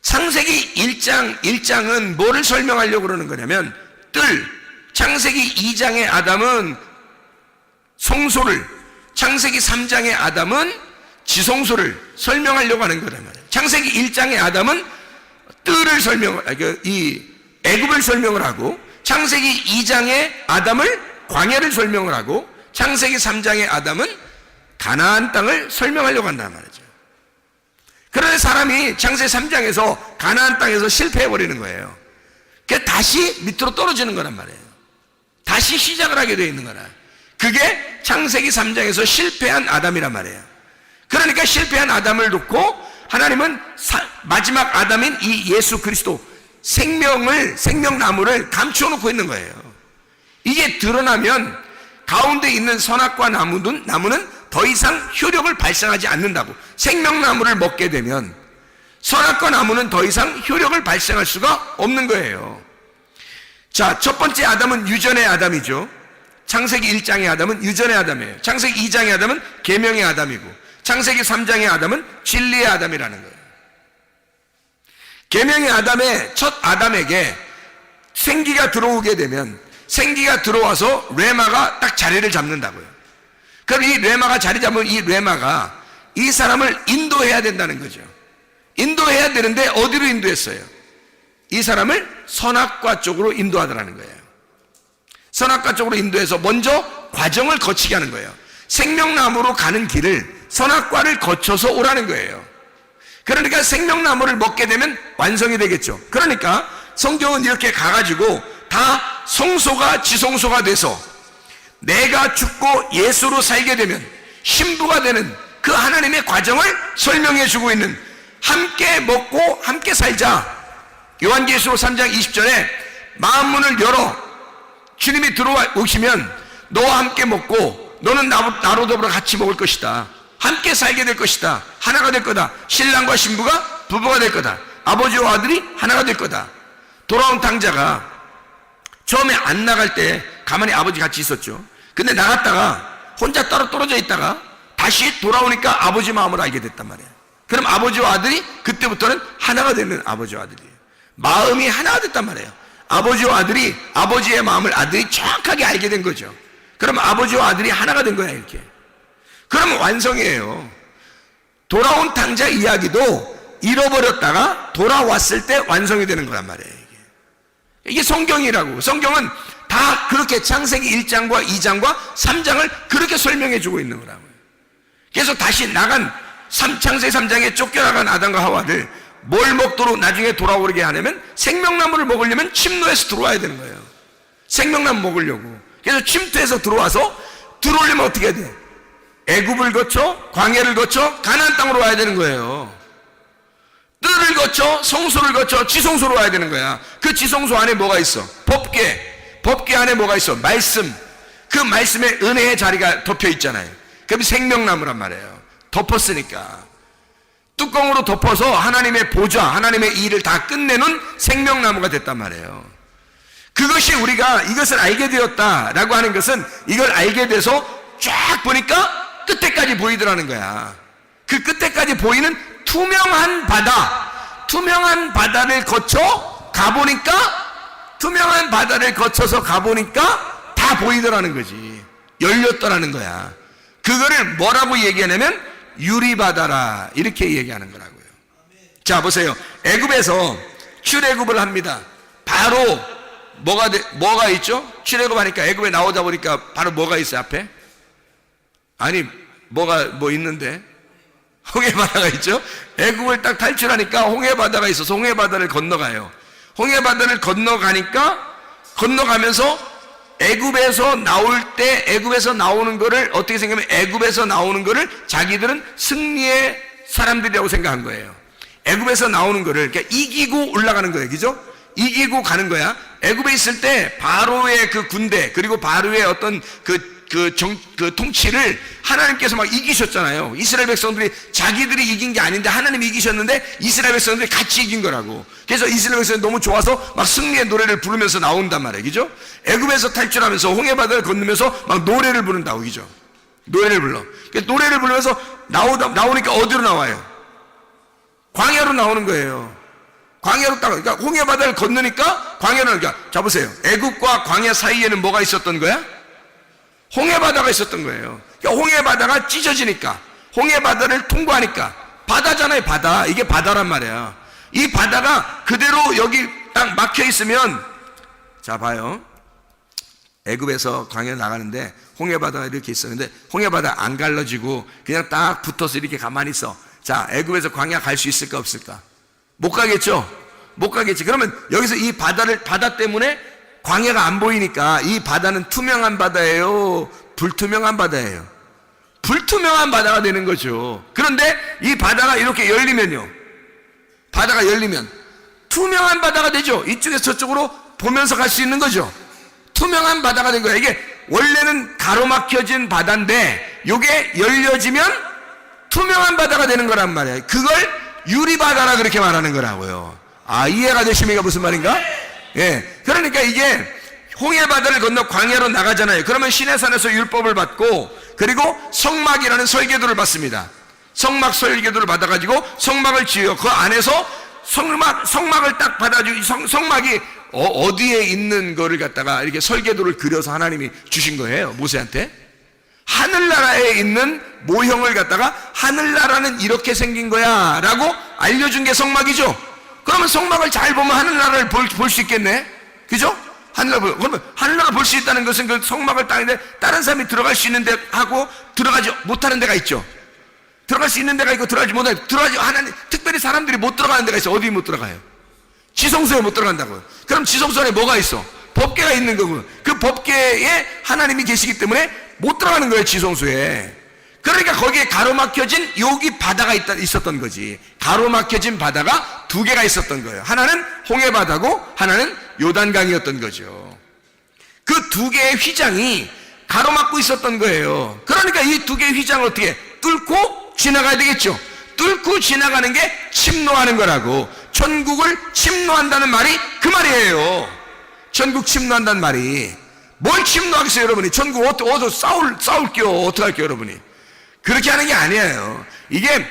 [SPEAKER 3] 창세기 1장은 뭐를 설명하려고 그러는 거냐면 뜰, 창세기 2장의 아담은 성소를, 창세기 3장의 아담은 지성소를 설명하려고 하는 거란 말이에요. 창세기 1장의 아담은 뜰을 이 애굽을 설명을 하고, 창세기 2장의 아담을 광야를 설명을 하고, 창세기 3장의 아담은 가나안 땅을 설명하려고 한단 말이죠. 그런데 사람이 창세기 3장에서 가나안 땅에서 실패해버리는 거예요. 그래서 다시 밑으로 떨어지는 거란 말이에요. 다시 시작을 하게 되어 있는 거라. 그게 창세기 3장에서 실패한 아담이란 말이에요. 그러니까 실패한 아담을 놓고 하나님은 마지막 아담인 이 예수 그리스도, 생명나무를 감추어 놓고 있는 거예요. 이게 드러나면 가운데 있는 선악과 나무는 더 이상 효력을 발생하지 않는다고. 생명나무를 먹게 되면 선악과 나무는 더 이상 효력을 발생할 수가 없는 거예요. 자, 첫 번째 아담은 유전의 아담이죠. 창세기 1장의 아담은 유전의 아담이에요. 창세기 2장의 아담은 계명의 아담이고, 창세기 3장의 아담은 진리의 아담이라는 거예요. 계명의 아담의 첫 아담에게 생기가 들어오게 되면, 생기가 들어와서 레마가 딱 자리를 잡는다고요. 그럼 이 레마가 자리 잡으면 이 레마가 이 사람을 인도해야 된다는 거죠. 인도해야 되는데 어디로 인도했어요? 이 사람을 선악과 쪽으로 인도하더라는 거예요. 선악과 쪽으로 인도해서 먼저 과정을 거치게 하는 거예요. 생명나무로 가는 길을 선악과를 거쳐서 오라는 거예요. 그러니까 생명나무를 먹게 되면 완성이 되겠죠. 그러니까 성경은 이렇게 가가지고 다 성소가 지성소가 돼서 내가 죽고 예수로 살게 되면 신부가 되는 그 하나님의 과정을 설명해 주고 있는, 함께 먹고 함께 살자. 요한계시록 3장 20절에 마음문을 열어 주님이 들어오시면 너와 함께 먹고 너는 나로 더불어 같이 먹을 것이다. 함께 살게 될 것이다. 하나가 될 거다. 신랑과 신부가 부부가 될 거다. 아버지와 아들이 하나가 될 거다. 돌아온 탕자가 처음에 안 나갈 때 가만히 아버지 같이 있었죠. 근데 나갔다가 혼자 따로 떨어져 있다가 다시 돌아오니까 아버지 마음을 알게 됐단 말이에요. 그럼 아버지와 아들이 그때부터는 하나가 되는 아버지와 아들이에요. 마음이 하나가 됐단 말이에요. 아버지와 아들이, 아버지의 마음을 아들이 정확하게 알게 된 거죠. 그럼 아버지와 아들이 하나가 된 거야, 이렇게. 그러면 완성이에요. 돌아온 탕자 이야기도 잃어버렸다가 돌아왔을 때 완성이 되는 거란 말이에요, 이게. 이게 성경이라고. 성경은 다 그렇게 창세기 1장과 2장과 3장을 그렇게 설명해 주고 있는 거라고요. 그래서 다시 나간 창세기 3장에 쫓겨나간 아담과 하와를 뭘 먹도록 나중에 돌아오게 하냐면 생명나무를 먹으려면 침노에서 들어와야 되는 거예요. 생명나무 먹으려고. 그래서 침투해서 들어오려면 어떻게 해야 돼? 애굽을 거쳐 광야를 거쳐 가나안 땅으로 와야 되는 거예요. 뜰을 거쳐 성소를 거쳐 지성소로 와야 되는 거야. 그 지성소 안에 뭐가 있어? 법궤 안에 뭐가 있어? 말씀. 그 말씀에 은혜의 자리가 덮여 있잖아요. 그럼 생명나무란 말이에요. 덮었으니까 뚜껑으로 덮어서 하나님의 보좌, 하나님의 일을 다 끝내는 생명나무가 됐단 말이에요. 그것이 우리가 이것을 알게 되었다라고 하는 것은 이걸 알게 돼서 쫙 보니까 끝에까지 보이더라는 거야. 그 끝에까지 보이는 투명한 바다를 거쳐 가보니까, 투명한 바다를 거쳐서 가보니까 다 보이더라는 거지. 열렸더라는 거야. 그거를 뭐라고 얘기하냐면 유리바다라 이렇게 얘기하는 거라고요. 자 보세요. 애굽에서 출애굽을 합니다. 바로 뭐가 있죠? 출애굽하니까 애굽에 나오다 보니까 바로 뭐가 있어요 앞에? 아니 뭐 있는데 홍해바다가 있죠? 애굽을 딱 탈출하니까 홍해바다가 있어서 홍해바다를 건너가요. 홍해바다를 건너가면서 애굽에서 나올 때 애굽에서 나오는 거를 어떻게 생각하면 애굽에서 나오는 거를 자기들은 승리의 사람들이라고 생각한 거예요. 애굽에서 나오는 거를 그러니까 이기고 올라가는 거예요. 그죠? 이기고 가는 거야. 애굽에 있을 때 바로의 그 군대 그리고 바로의 어떤 그 통치를 하나님께서 막 이기셨잖아요. 이스라엘 백성들이 자기들이 이긴 게 아닌데 하나님이 이기셨는데 이스라엘 백성들이 같이 이긴 거라고. 그래서 이스라엘 백성이 너무 좋아서 막 승리의 노래를 부르면서 나온단 말이에요. 그죠? 애굽에서 탈출하면서 홍해바다를 건너면서 막 노래를 부른다고. 그죠? 노래를 불러. 노래를 부르면서 나오니까 어디로 나와요? 광야로 나오는 거예요. 광야로 그러니까 홍해바다를 건너니까 광야로 그러니까 자 보세요. 애굽과 광야 사이에는 뭐가 있었던 거야? 홍해바다가 있었던 거예요. 그러니까 홍해바다가 찢어지니까 홍해바다를 통과하니까 바다잖아요. 바다. 이게 바다란 말이야. 이 바다가 그대로 여기 딱 막혀 있으면 자 봐요. 애굽에서 광야 나가는데 홍해바다가 이렇게 있었는데 홍해바다 안 갈라지고 그냥 딱 붙어서 이렇게 가만히 있어. 자 애굽에서 광야 갈 수 있을까 없을까? 못 가겠죠? 못 가겠지. 그러면 여기서 이 바다 때문에 광야가 안 보이니까 이 바다는 투명한 바다예요? 불투명한 바다예요? 불투명한 바다가 되는 거죠. 그런데 이 바다가 이렇게 열리면요. 바다가 열리면 투명한 바다가 되죠. 이쪽에서 저쪽으로 보면서 갈 수 있는 거죠. 투명한 바다가 된 거예요. 이게 원래는 가로막혀진 바다인데 이게 열려지면 투명한 바다가 되는 거란 말이에요. 그걸 유리바다라 그렇게 말하는 거라고요. 아, 이해가 되십니까? 무슨 말인가? 예. 그러니까 이게 홍해바다를 건너 광야로 나가잖아요. 그러면 시내산에서 율법을 받고 그리고 성막이라는 설계도를 받습니다. 성막 설계도를 받아가지고 성막을 지어요. 그 안에서 성막을 딱 받아주고 성막이 어디에 있는 거를 갖다가 이렇게 설계도를 그려서 하나님이 주신 거예요. 모세한테. 하늘나라에 있는 모형을 갖다가 하늘나라는 이렇게 생긴 거야 라고 알려준 게 성막이죠. 그러면 성막을 잘 보면 하늘나라를 볼 수 있겠네. 그죠? 그러면 하늘나라 볼 수 있다는 것은 그 성막을 따는데 다른 사람이 들어갈 수 있는 데 하고 들어가지 못하는 데가 있죠. 들어갈 수 있는 데가 있고 들어가지 못하는 하나님 특별히 사람들이 못 들어가는 데가 있어. 어디 못 들어가요? 지성소에 못 들어간다고요. 그럼 지성소 안에 뭐가 있어? 법궤가 있는 거고 그 법궤에 하나님이 계시기 때문에 못 들어가는 거예요. 지성소에. 그러니까 거기에 가로막혀진 여기 바다가 있었던 거지. 가로막혀진 바다가 두 개가 있었던 거예요. 하나는 홍해바다고 하나는 요단강이었던 거죠. 그 두 개의 휘장이 가로막고 있었던 거예요. 그러니까 이 두 개의 휘장을 어떻게 뚫고 지나가야 되겠죠. 뚫고 지나가는 게 침노하는 거라고. 천국을 침노한다는 말이 그 말이에요. 천국 침노한다는 말이. 뭘 침노하겠어요 여러분이? 천국 어디 싸울게요? 어떻게 할게요 여러분이? 그렇게 하는 게 아니에요. 이게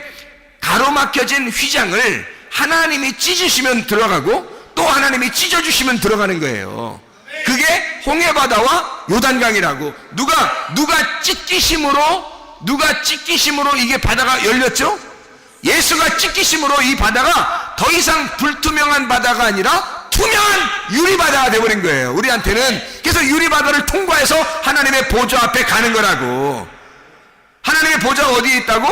[SPEAKER 3] 가로막혀진 휘장을 하나님이 찢으시면 들어가고 또 하나님이 찢어주시면 들어가는 거예요. 그게 홍해바다와 요단강이라고. 누가 찢기심으로 이게 바다가 열렸죠? 예수가 찢기심으로 이 바다가 더 이상 불투명한 바다가 아니라 투명한 유리바다가 되어버린 거예요, 우리한테는. 그래서 유리바다를 통과해서 하나님의 보좌 앞에 가는 거라고. 하나님의 보좌가 어디에 있다고?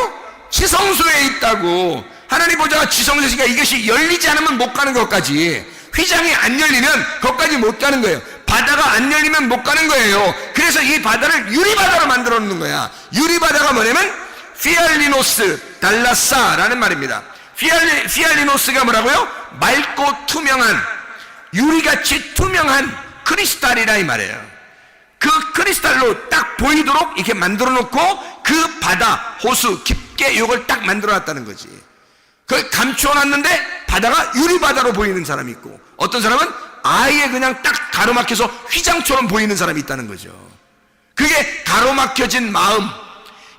[SPEAKER 3] 지성소에 있다고. 하나님 보좌가 지성소에 있으니까 이것이 열리지 않으면 못 가는 것까지. 휘장이 안 열리면 거기까지 못 가는 거예요. 바다가 안 열리면 못 가는 거예요. 그래서 이 바다를 유리바다로 만들어 놓는 거야. 유리바다가 뭐냐면 피알리노스 달라사라는 말입니다. 피알리노스가 뭐라고요? 맑고 투명한, 유리같이 투명한 크리스탈이라 이 말이에요. 그 크리스탈로 딱 보이도록 이렇게 만들어 놓고 그 바다, 호수 깊게 이걸 딱 만들어 놨다는 거지. 그걸 감추어 놨는데 바다가 유리바다로 보이는 사람이 있고, 어떤 사람은 아예 그냥 딱 가로막혀서 휘장처럼 보이는 사람이 있다는 거죠. 그게 가로막혀진 마음,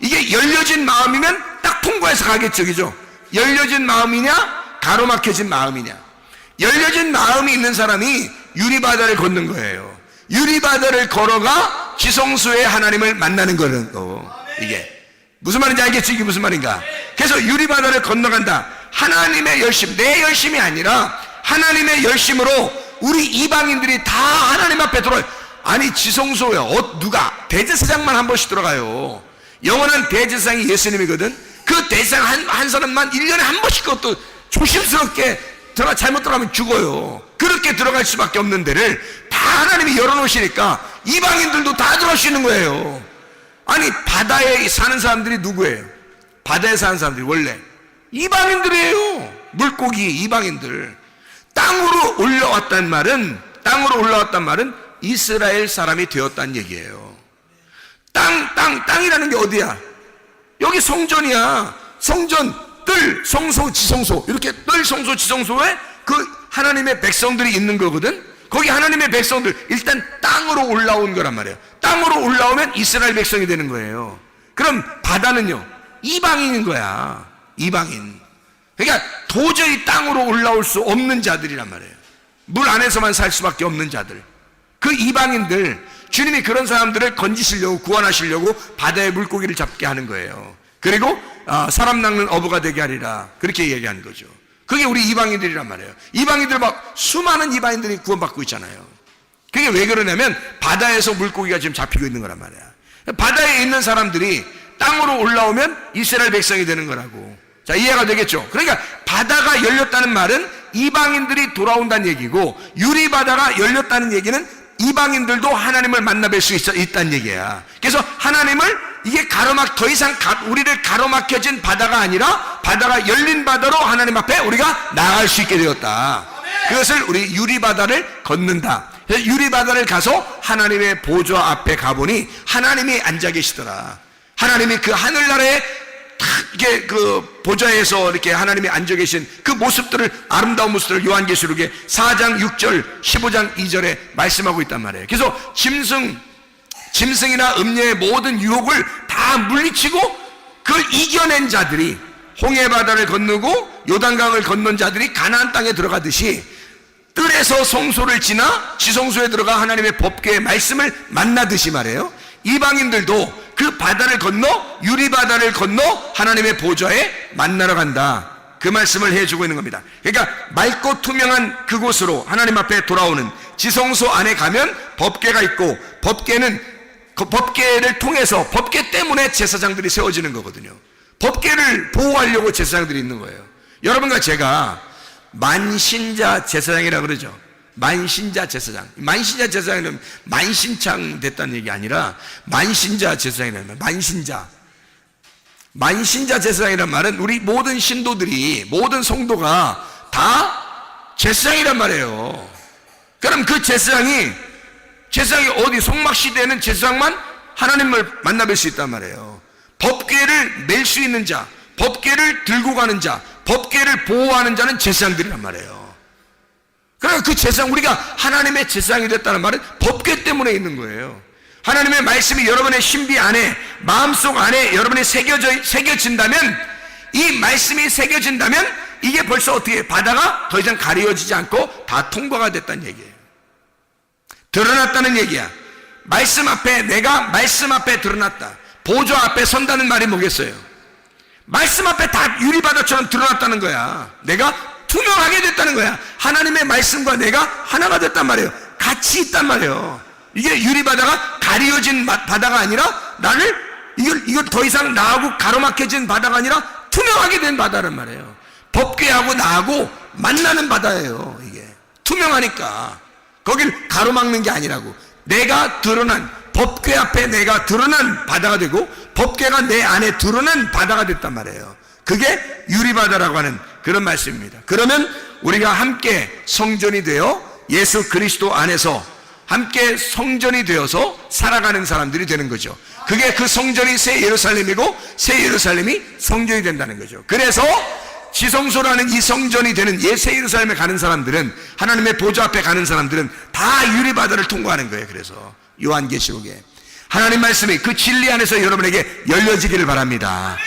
[SPEAKER 3] 이게 열려진 마음이면 딱 통과해서 가겠죠, 그죠? 열려진 마음이냐 가로막혀진 마음이냐. 열려진 마음이 있는 사람이 유리바다를 걷는 거예요. 유리바다를 걸어가 지성소에 하나님을 만나는 거예요. 이게 무슨 말인지 알겠지? 이게 무슨 말인가? 그래서 유리바다를 건너간다. 하나님의 열심, 내 열심이 아니라 하나님의 열심으로 우리 이방인들이 다 하나님 앞에 들어와요. 아니 지성소에 누가 대제사장만 한 번씩 들어가요. 영원한 대제사장이 예수님이거든. 그 대제사장 한 사람만 1년에 한 번씩 그것도 조심스럽게 잘못 들어가면 죽어요. 그렇게 들어갈 수밖에 없는 데를 다 하나님이 열어놓으시니까 이방인들도 다 들어갈 수 있는 거예요. 아니 바다에 사는 사람들이 누구예요? 바다에 사는 사람들이 원래 이방인들이에요. 물고기 이방인들. 땅으로 올라왔단 말은 이스라엘 사람이 되었다는 얘기예요. 땅이라는 게 어디야? 여기 성전이야. 성전, 뜰, 성소, 지성소. 이렇게 뜰, 성소, 지성소에 그 하나님의 백성들이 있는 거거든. 거기 하나님의 백성들 일단 땅으로 올라온 거란 말이에요. 땅으로 올라오면 이스라엘 백성이 되는 거예요. 그럼 바다는요, 이방인인 거야. 이방인. 그러니까 도저히 땅으로 올라올 수 없는 자들이란 말이에요. 물 안에서만 살 수밖에 없는 자들. 그 이방인들, 주님이 그런 사람들을 건지시려고, 구원하시려고 바다의 물고기를 잡게 하는 거예요. 그리고 사람 낚는 어부가 되게 하리라, 그렇게 얘기하는 거죠. 그게 우리 이방인들이란 말이에요. 이방인들 막 수많은 이방인들이 구원받고 있잖아요. 그게 왜 그러냐면 바다에서 물고기가 지금 잡히고 있는 거란 말이야. 바다에 있는 사람들이 땅으로 올라오면 이스라엘 백성이 되는 거라고. 자, 이해가 되겠죠? 그러니까 바다가 열렸다는 말은 이방인들이 돌아온다는 얘기고, 유리바다가 열렸다는 얘기는 이방인들도 하나님을 만나뵐 수 있다는 얘기야. 그래서 하나님을 이게 더 이상 우리를 가로막혀진 바다가 아니라 바다가 열린 바다로 하나님 앞에 우리가 나아갈 수 있게 되었다. 그것을 우리 유리바다를 걷는다. 그래서 유리바다를 가서 하나님의 보좌 앞에 가보니 하나님이 앉아 계시더라. 하나님이 그 하늘나라에 이렇게 그 보좌에서 이렇게 하나님이 앉아 계신 그 모습들을, 아름다운 모습들을 요한계시록에 4장 6절 15장 2절에 말씀하고 있단 말이에요. 그래서 짐승이나 음녀의 모든 유혹을 다 물리치고 그걸 이겨낸 자들이, 홍해바다를 건너고 요단강을 건넌 자들이 가나안 땅에 들어가듯이 뜰에서 성소를 지나 지성소에 들어가 하나님의 법궤의 말씀을 만나듯이 말이에요. 이방인들도 그 바다를 건너, 유리바다를 건너 하나님의 보좌에 만나러 간다. 그 말씀을 해주고 있는 겁니다. 그러니까 맑고 투명한 그곳으로 하나님 앞에 돌아오는 지성소 안에 가면 법궤가 있고, 법궤를 통해서, 법궤 때문에 제사장들이 세워지는 거거든요. 법궤를 보호하려고 제사장들이 있는 거예요. 여러분과 제가 만신자 제사장이라 그러죠. 만신자 제사장. 만신자 제사장이라면 만신창 됐다는 얘기 아니라 만신자 제사장이라면 만신자 제사장이란 말은 우리 모든 신도들이, 모든 성도가 다 제사장이란 말이에요. 그럼 그 제사장이 어디 송막시대에는 제사장만 하나님을 만나뵐 수 있단 말이에요. 법궤를 멜 수 있는 자, 법궤를 들고 가는 자, 법궤를 보호하는 자는 제사장들이란 말이에요. 그러니까 그 제사장, 우리가 하나님의 제사장이 됐다는 말은 법궤 때문에 있는 거예요. 하나님의 말씀이 여러분의 신비 안에, 마음속 안에 여러분이 새겨진다면, 이 말씀이 새겨진다면 이게 벌써 어떻게 바다가 더 이상 가려지지 않고 다 통과가 됐다는 얘기예요. 드러났다는 얘기야. 내가 말씀 앞에 드러났다. 보좌 앞에 선다는 말이 뭐겠어요? 말씀 앞에 다 유리바다처럼 드러났다는 거야. 내가 투명하게 됐다는 거야. 하나님의 말씀과 내가 하나가 됐단 말이에요. 같이 있단 말이에요. 이게 유리바다가 가려진 바다가 아니라 나를 이걸 더 이상 나하고 가로막혀진 바다가 아니라 투명하게 된 바다란 말이에요. 법궤하고 나하고 만나는 바다예요. 이게 투명하니까 거길 가로막는 게 아니라고. 내가 드러난 법궤 앞에 내가 드러난 바다가 되고 법궤가 내 안에 드러난 바다가 됐단 말이에요. 그게 유리바다라고 하는 그런 말씀입니다. 그러면 우리가 함께 성전이 되어 예수 그리스도 안에서 함께 성전이 되어서 살아가는 사람들이 되는 거죠. 그게 그 성전이 새 예루살렘이고 새 예루살렘이 성전이 된다는 거죠. 그래서 지성소라는 이 성전이 되는 새 예루살렘에 가는 사람들은, 하나님의 보좌 앞에 가는 사람들은 다 유리바다를 통과하는 거예요. 그래서 요한계시록에 하나님 말씀이 그 진리 안에서 여러분에게 열려지기를 바랍니다.